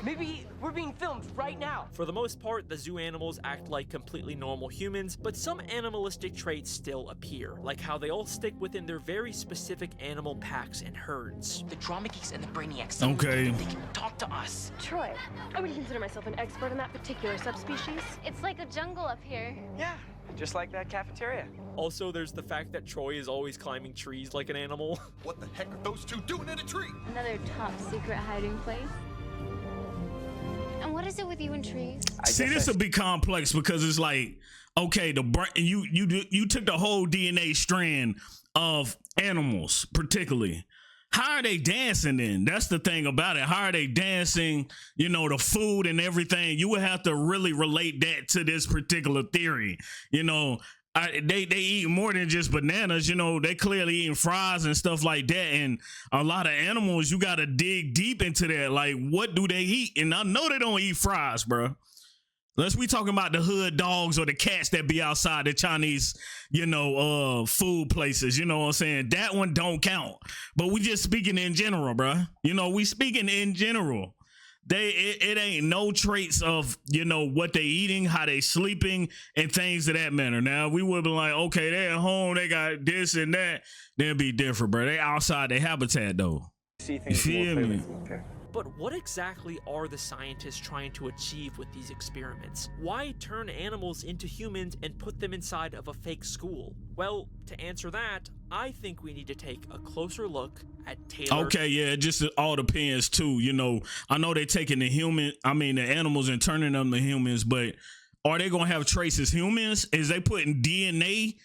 Maybe we're being filmed right now. For the most part, the zoo animals act like completely normal humans, but some animalistic traits still appear, like how they all stick within their very specific animal packs and herds. The drama geeks and the brainiacs. Okay. They can talk to us. Troy, I would consider myself an expert in that particular subspecies. It's like a jungle up here. Yeah, just like that cafeteria. Also, there's the fact that Troy is always climbing trees like an animal. What the heck are those 2 doing in a tree? Another top secret hiding place. And what is it with you and trees? See, this will be complex because it's like, okay, you took the whole DNA strand of animals, particularly. How are they dancing then? That's the thing about it. How are they dancing? You know, the food and everything. You would have to really relate that to this particular theory. You know, they eat more than just bananas. You know, they clearly eating fries and stuff like that. And a lot of animals, you got to dig deep into that. Like, what do they eat? And I know they don't eat fries, bro. Unless we talking about the hood dogs or the cats that be outside the Chinese, food places. You know what I'm saying? That one don't count. But we just speaking in general, bro. You know, we speaking in general. It ain't no traits of, what they eating, how they sleeping, and things of that manner. Now, we would be like, okay, they at home, they got this and that. They'll be different, bro. They outside their habitat, though. See You feel me? But what exactly are the scientists trying to achieve with these experiments? Why turn animals into humans and put them inside of a fake school? Well, to answer that, I think we need to take a closer look at Taylor. Okay, yeah, it just all depends too. I know they're taking the animals and turning them to humans, but are they gonna have traits as humans? Is they putting DNA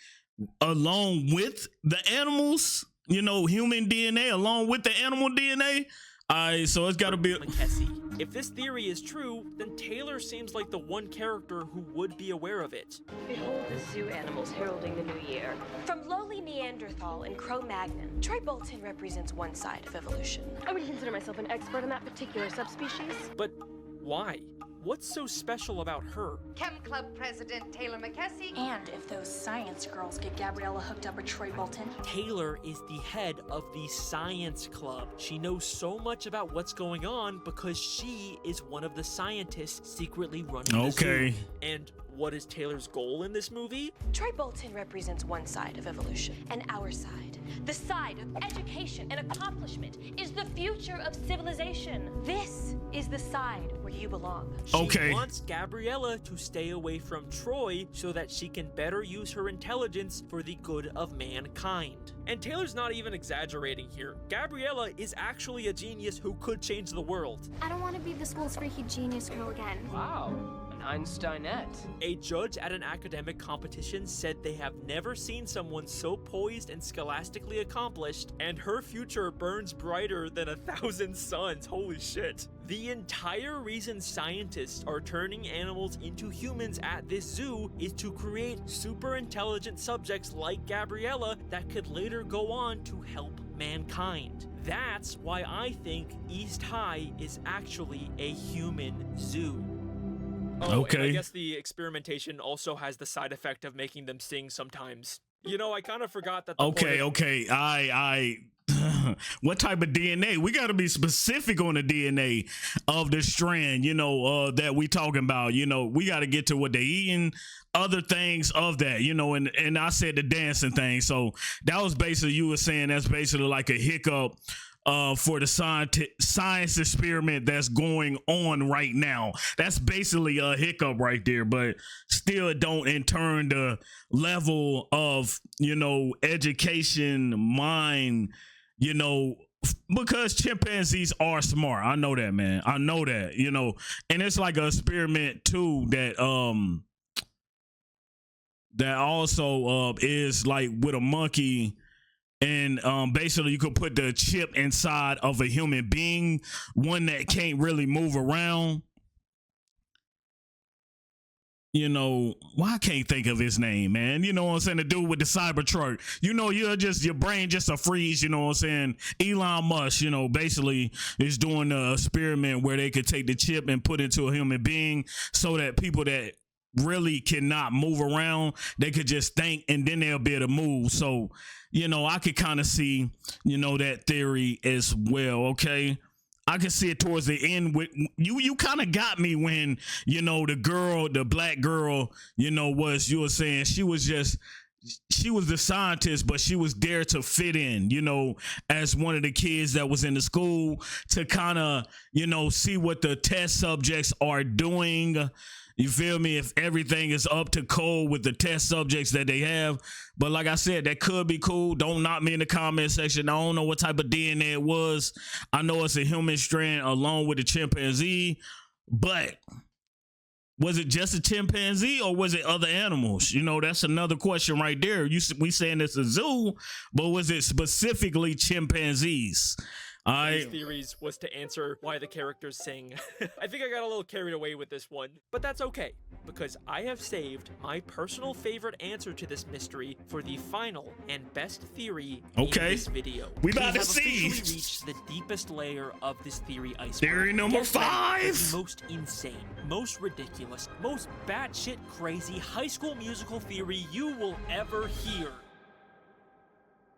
along with the animals? Human DNA along with the animal DNA? Alright, so it's gotta be McKessie. If this theory is true, then Taylor seems like the one character who would be aware of it. Behold the zoo animals heralding the new year. From lowly Neanderthal and Cro-Magnon, Troy Bolton represents one side of evolution. I would consider myself an expert on that particular subspecies. But why? What's so special about her? Chem Club President Taylor McKessie. And if those science girls get Gabriella hooked up with Troy Bolton. Taylor is the head of the science club. She knows so much about what's going on because she is one of the scientists secretly running the zoo. And what is Taylor's goal in this movie? Troy Bolton represents one side of evolution, and our side, the side of education and accomplishment, is the future of civilization. This is the side where you belong. She wants Gabriella to stay away from Troy so that she can better use her intelligence for the good of mankind. And Taylor's not even exaggerating here. Gabriella is actually a genius who could change the world. I don't want to be the school's freaky genius girl again. Wow. Einsteinette. A judge at an academic competition said they have never seen someone so poised and scholastically accomplished, and her future burns brighter than 1,000 suns. Holy shit. The entire reason scientists are turning animals into humans at this zoo is to create super intelligent subjects like Gabriella that could later go on to help mankind. That's why I think East High is actually a human zoo. Oh, and I guess the experimentation also has the side effect of making them sing sometimes. You know, I kind of forgot that. I what type of DNA? We got to be specific on the DNA of the strand, you know, that we talking about. You know, we got to get to what they eating, other things of that, you know, and I said the dancing thing. So that was basically, you were saying that's basically like a hiccup for the science experiment that's going on right now. That's basically a hiccup right there, but still it don't in turn the level of, you know, education, mind, you know, because chimpanzees are smart. I know that, man. I know that, you know, and it's like an experiment too that that also is like with a monkey. And basically, you could put the chip inside of a human being, one that can't really move around. You know, I can't think of his name, man. You know what I'm saying? The dude with the Cybertruck. You know, your brain just a freeze, you know what I'm saying? Elon Musk, you know, basically is doing an experiment where they could take the chip and put it into a human being so that people that really cannot move around, they could just think and then they'll be able to move. So, you know, I could kind of see, you know, that theory as well. Okay, I can see it towards the end with you kind of got me when, you know, the black girl, you know, you were saying she was the scientist, but she was there to fit in, you know, as one of the kids that was in the school to kind of, you know, see what the test subjects are doing. You feel me? If everything is up to code with the test subjects that they have. But like I said, that could be cool. Don't knock me in the comment section. I don't know what type of DNA it was. I know it's a human strand along with the chimpanzee. But was it just a chimpanzee or was it other animals? You know, that's another question right there. We saying it's a zoo, but was it specifically chimpanzees? These theories was to answer why the characters sing. I think I got a little carried away with this one, but that's okay, because I have saved my personal favorite answer to this mystery for the final and best theory in this video. We about to see. We have officially reached the deepest layer of this theory iceberg. Theory number 5. The most insane, most ridiculous, most batshit crazy High School Musical theory you will ever hear.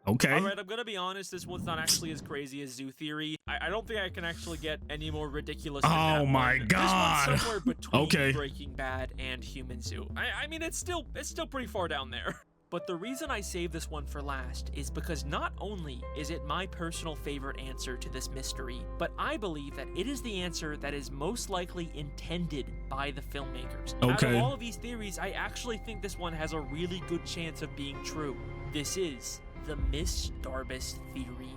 Okay. All right, I'm going to be honest. This one's not actually as crazy as Zoo Theory. I don't think I can actually get any more ridiculous than that Oh my one. God. This one's somewhere between Breaking Bad and Human Zoo. I mean, it's still pretty far down there. But the reason I saved this one for last is because not only is it my personal favorite answer to this mystery, but I believe that it is the answer that is most likely intended by the filmmakers. Out of all of these theories, I actually think this one has a really good chance of being true. This is the Miss Darbus theory.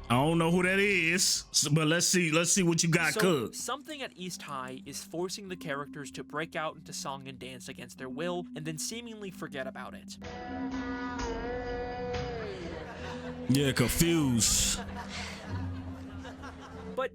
I don't know who that is, but let's see what you got, Cook. Something at East High is forcing the characters to break out into song and dance against their will and then seemingly forget about it. Yeah, confused. But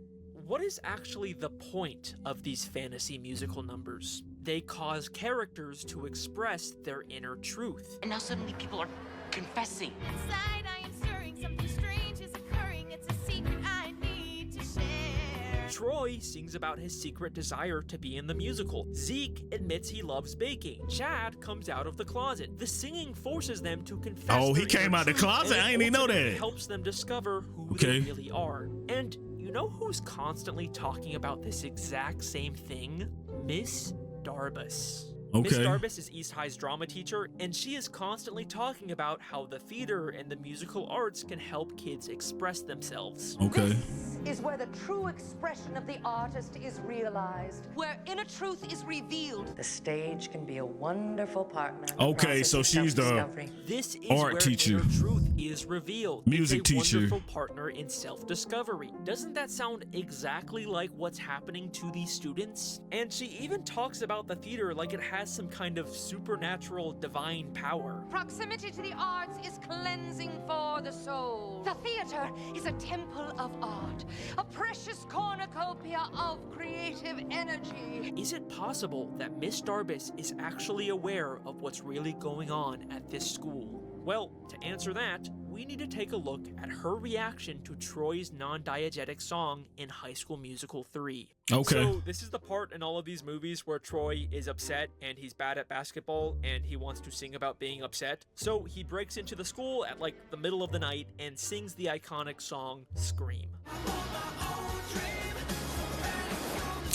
what is actually the point of these fantasy musical numbers? They cause characters to express their inner truth. And now suddenly people are confessing. Inside I am stirring, something strange is occurring. It's a secret I need to share. Troy sings about his secret desire to be in the musical. Zeke admits he loves baking. Chad comes out of the closet. The singing forces them to confess. Oh, he their came inner out the truth, closet? and I didn't even know ultimately that. Helps them discover who Okay. they really are. And you know who's constantly talking about this exact same thing? Miss Darbus. Miss Okay. Darbus is East High's drama teacher, and she is constantly talking about how the theater and the musical arts can help kids express themselves. Okay. Is where the true expression of the artist is realized, where inner truth is revealed. The stage can be a wonderful partner. in the Okay, process so of she's the self-discovery. This is art where teacher. inner truth is revealed. Music it's a teacher. wonderful partner in self-discovery. Doesn't that sound exactly like what's happening to these students? And she even talks about the theater like it has some kind of supernatural divine power. Proximity to the arts is cleansing for the soul. The theater is a temple of art, a precious cornucopia of creative energy. Is it possible that Miss Darbus is actually aware of what's really going on at this school? Well, to answer that, we need to take a look at her reaction to Troy's non-diegetic song in High School Musical 3. Okay. So this is the part in all of these movies where Troy is upset and he's bad at basketball and he wants to sing about being upset. So he breaks into the school at like the middle of the night and sings the iconic song Scream.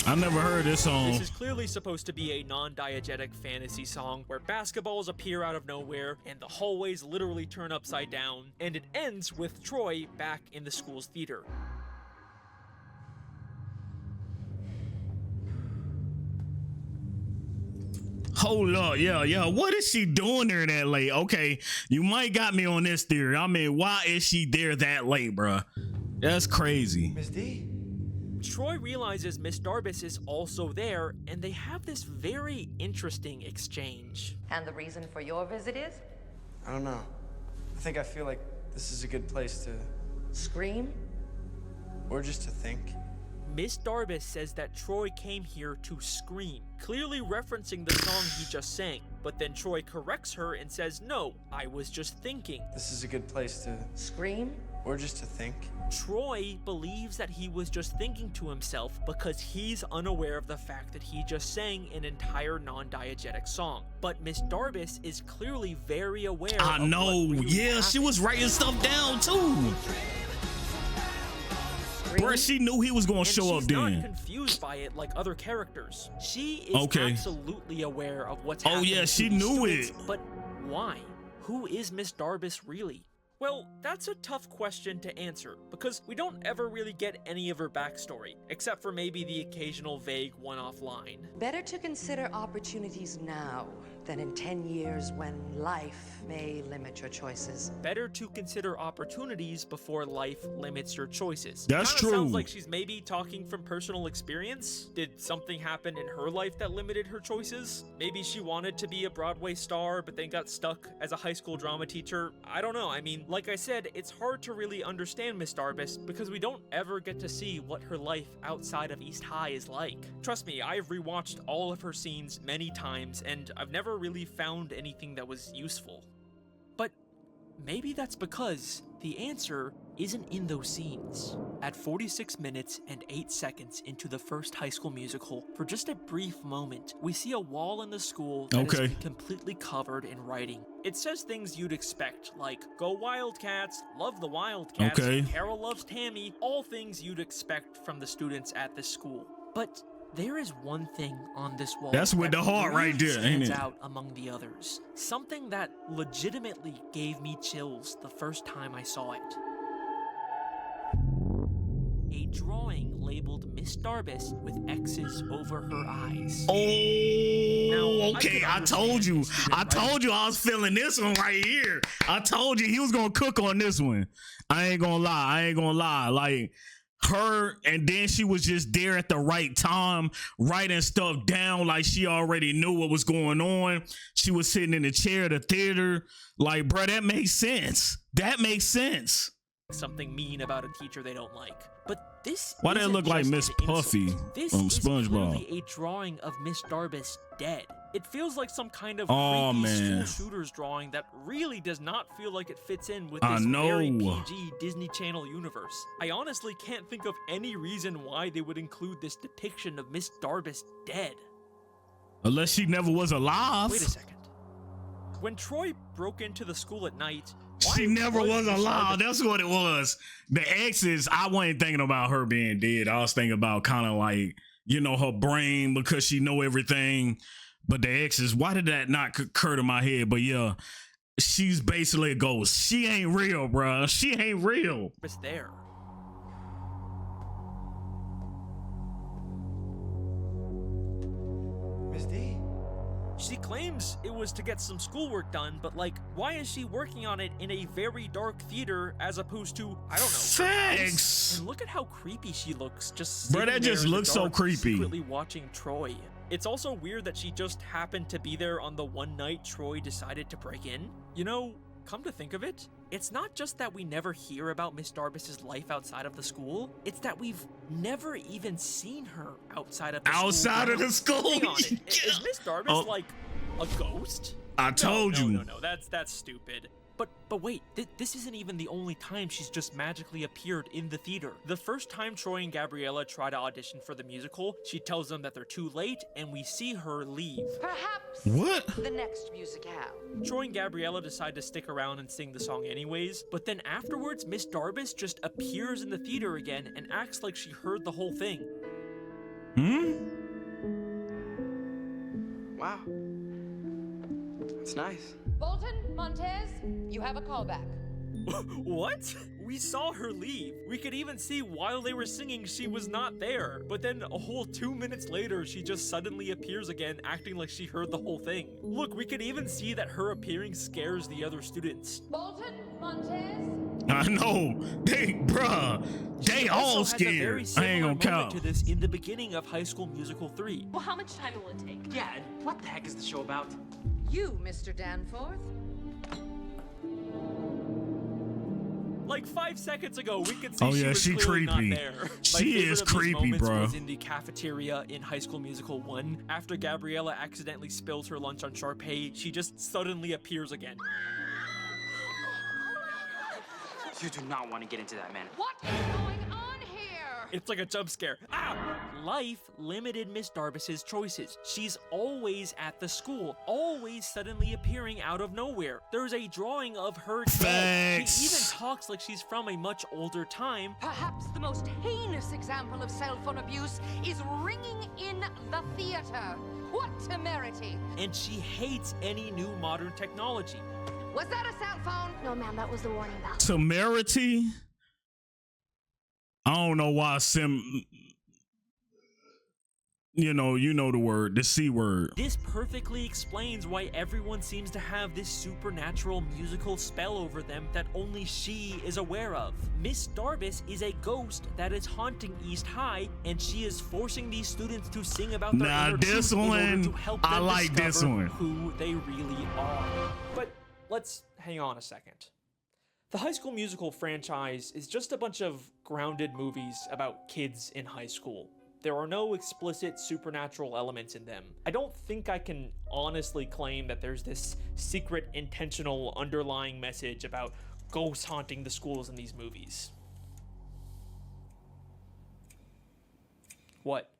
I never heard this song. This is clearly supposed to be a non-diegetic fantasy song where basketballs appear out of nowhere and the hallways literally turn upside down, and it ends with Troy back in the school's theater. Hold up, yeah. What is she doing there that late? Okay, you might got me on this theory. I mean, why is she there that late, bruh? That's crazy. Miss D? Troy realizes Miss Darbus is also there, and they have this very interesting exchange. And the reason for your visit is? I don't know. I feel like this is a good place to scream? Or just to think. Miss Darbus says that Troy came here to scream, clearly referencing the song he just sang, but then Troy corrects her and says, no, I was just thinking. This is a good place to scream? Or just to think. Troy believes that he was just thinking to himself because he's unaware of the fact that he just sang an entire non-diegetic song. But Miss Darbus is clearly very aware I of know, what really yeah, happened. she was writing stuff down too. Bruh, she knew he was gonna And show up she's not then. confused by it like other characters. She is Okay. absolutely aware of what's Oh, happening. yeah, to she these knew students, it. But why? Who is Miss Darbus really? Well, that's a tough question to answer, because we don't ever really get any of her backstory, except for maybe the occasional vague one-off line. Better to consider opportunities now than in 10 years when life may limit your choices. Better to consider opportunities before life limits your choices. That's Kinda true. Sounds like she's maybe talking from personal experience. Did something happen in her life that limited her choices? Maybe she wanted to be a Broadway star, but then got stuck as a high school drama teacher. I don't know. I mean, like I said, it's hard to really understand Miss Darbus because we don't ever get to see what her life outside of East High is like. Trust me, I've rewatched all of her scenes many times, and I've never really found anything that was useful. But maybe that's because the answer isn't in those scenes. At 46 minutes and 8 seconds into the first High School Musical, for just a brief moment, we see a wall in the school that is completely covered in writing. It says things you'd expect, like, go Wildcats, love the Wildcats, Carol loves Tammy, all things you'd expect from the students at this school. But there is one thing on this wall That's with that the heart right really there, ain't stands it? out among the others. Something that legitimately gave me chills the first time I saw it. A drawing labeled Miss Darbus with X's over her eyes. Oh, Now, okay. I could told you. understand I told you I was feeling this one right here. I told you he was gonna cook on this one. I ain't gonna lie. Like her, and then she was just there at the right time, writing stuff down like she already knew what was going on. She was sitting in the chair of the theater. Like, bro, that makes sense. That makes sense. something mean about a teacher they don't like. But this Why that isn't look like just Miss an insult. Puffy This from is SpongeBob? clearly a drawing of Miss Darbus dead. It feels like some kind of Oh, creepy man. school shooter's drawing that really does not feel like it fits in with I this very know. PG Disney Channel universe. I honestly can't think of any reason why they would include this depiction of Miss Darbus dead. Unless she never was alive. Wait a second. When Troy broke into the school at night, She never was alive. That's what it was. The exes, I wasn't thinking about her being dead. I was thinking about kind of like, you know, her brain because she know everything. But the exes, why did that not occur to my head? But yeah, she's basically a ghost. She ain't real, bruh. She ain't real. It's there. Miss D? She claims it was to get some schoolwork done, but like, why is she working on it in a very dark theater as opposed to, I don't know, Thanks. And look at how creepy she looks, just Bro, sitting that there just in the looks so dark, creepy. secretly watching Troy. It's also weird that she just happened to be there on the one night Troy decided to break in. You know, come to think of it, it's not just that we never hear about Miss Darbus's life outside of the school, it's that we've never even seen her outside of the school. Outside of the school? Hang on, is Miss Darbus like a ghost? I told you. No, that's stupid. But wait, this isn't even the only time she's just magically appeared in the theater. The first time Troy and Gabriella try to audition for the musical, she tells them that they're too late, and we see her leave. Perhaps What? the next musicale. Troy and Gabriella decide to stick around and sing the song anyways, but then afterwards, Miss Darbus just appears in the theater again and acts like she heard the whole thing. Wow. That's nice. Bolton, Montez, you have a callback. What? We saw her leave. We could even see while they were singing she was not there. But then a whole 2 minutes later, she just suddenly appears again, acting like she heard the whole thing. Look, we could even see that her appearing scares the other students. Bolton, Montez. I know. They all scared. I ain't gonna count. To this in the beginning of High School Musical 3. Well, how much time will it take? Yeah, and what the heck is the show about? You, Mr. Danforth. Like 5 seconds ago, we could see Oh, she yeah, was she clearly creepy. not there. She is creepy, bro. Was in the cafeteria in High School Musical 1. After Gabriella accidentally spills her lunch on Sharpay, she just suddenly appears again. You do not want to get into that, man. What is going on here? It's like a jump scare. Ah! Life limited Miss Darbus's choices. She's always at the school, always suddenly appearing out of nowhere. There's a drawing of her dead. She even talks like she's from a much older time. Perhaps the most heinous example of cell phone abuse is ringing in the theater. What temerity! And she hates any new modern technology. Was that a cell phone? No, ma'am, that was the warning bell. Temerity? I don't know why you know the word, the C word. This perfectly explains why everyone seems to have this supernatural musical spell over them that only she is aware of. Miss Darbus is a ghost that is haunting East High, and she is forcing these students to sing about their inner truth in order to help them I like this discover one. who they really are. But let's hang on a second. The High School Musical franchise is just a bunch of grounded movies about kids in high school. There are no explicit supernatural elements in them. I don't think I can honestly claim that there's this secret, intentional, underlying message about ghosts haunting the schools in these movies. What?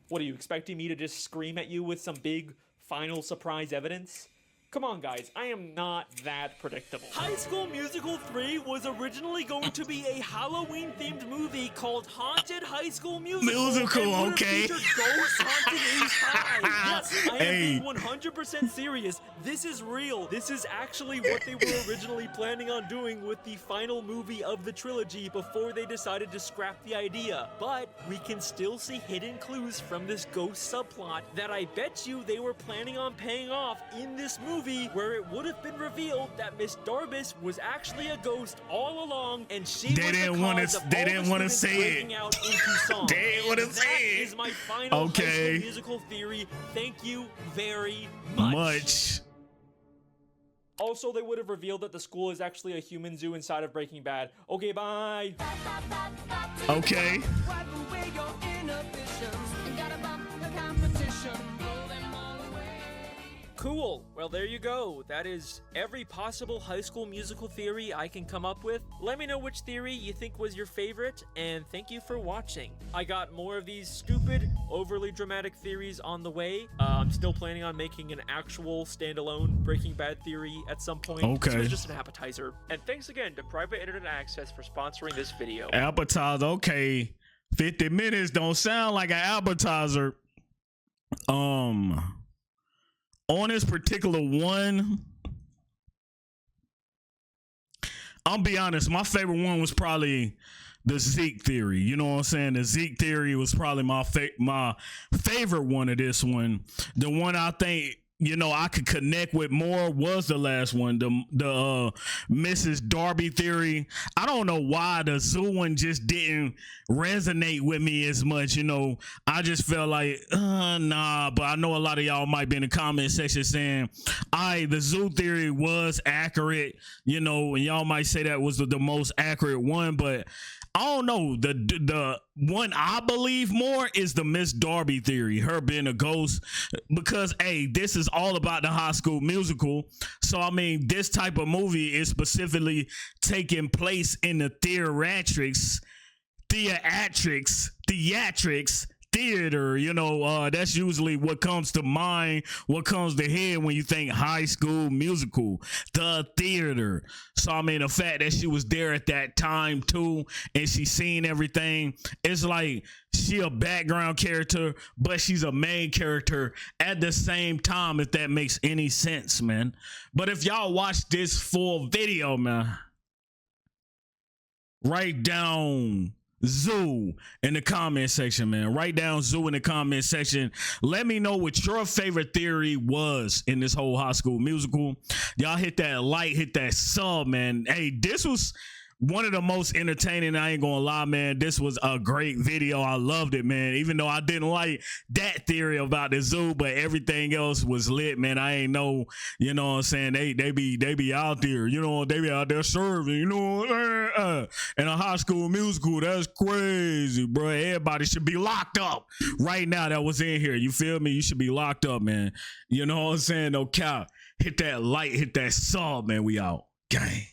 What, are you expecting me to just scream at you with some big, final surprise evidence? Come on, guys, I am not that predictable. High School Musical 3 was originally going to be a Halloween-themed movie called Haunted High School Musical. Okay. Ghosts haunting East High. Yes, I am being 100% serious. This is real. This is actually what they were originally planning on doing with the final movie of the trilogy before they decided to scrap the idea. But we can still see hidden clues from this ghost subplot that I bet you they were planning on paying off in this movie, where it would have been revealed that Miss Darbus was actually a ghost all along, and she They didn't want to say it. They didn't want to say it. That is my final High School Musical theory. Thank you very much. Also, they would have revealed that the school is actually a human zoo inside of Breaking Bad. Okay, bye. Okay. Cool. Well, there you go. That is every possible High School Musical theory I can come up with. Let me know which theory you think was your favorite, and thank you for watching. I got more of these stupid, overly dramatic theories on the way. I'm still planning on making an actual standalone Breaking Bad theory at some point. Okay. This was just an appetizer. And thanks again to Private Internet Access for sponsoring this video. Appetizer, okay. 50 minutes don't sound like an appetizer. On this particular one, I'll be honest, my favorite one was probably the Zeke theory. You know what I'm saying? The Zeke theory was probably my favorite one of this one. The one I think, you know, I could connect with more was the last one, the Mrs. Darby theory. I don't know why the zoo one just didn't resonate with me as much. You know, I just felt like, nah, but I know a lot of y'all might be in the comment section saying, the zoo theory was accurate, you know, and y'all might say that was the most accurate one, but I don't know. The one I believe more is the Miss Darby theory, her being a ghost, because hey, this is all about the High School Musical. So I mean, this type of movie is specifically taking place in the theatrics, theater, you know, that's usually what comes to mind, what comes to head when you think High School Musical, the theater. So I mean, the fact that she was there at that time too, and she seen everything, it's like she a background character, but she's a main character at the same time, if that makes any sense, man. But if y'all watch this full video, man, write down Zoo in the comment section, man. Write down Zoo in the comment section. Let me know what your favorite theory was in this whole High School Musical. Y'all hit that like, hit that sub, man. Hey, this was one of the most entertaining, I ain't gonna lie, man. This was a great video. I loved it, man. Even though I didn't like that theory about the zoo, but everything else was lit, man. I ain't know, you know what I'm saying? They be out there, you know, they be out there serving, you know, in a High School Musical. That's crazy, bro. Everybody should be locked up right now that was in here. You feel me? You should be locked up, man. You know what I'm saying? No cap. Hit that like, hit that sub, man. We out. Gang.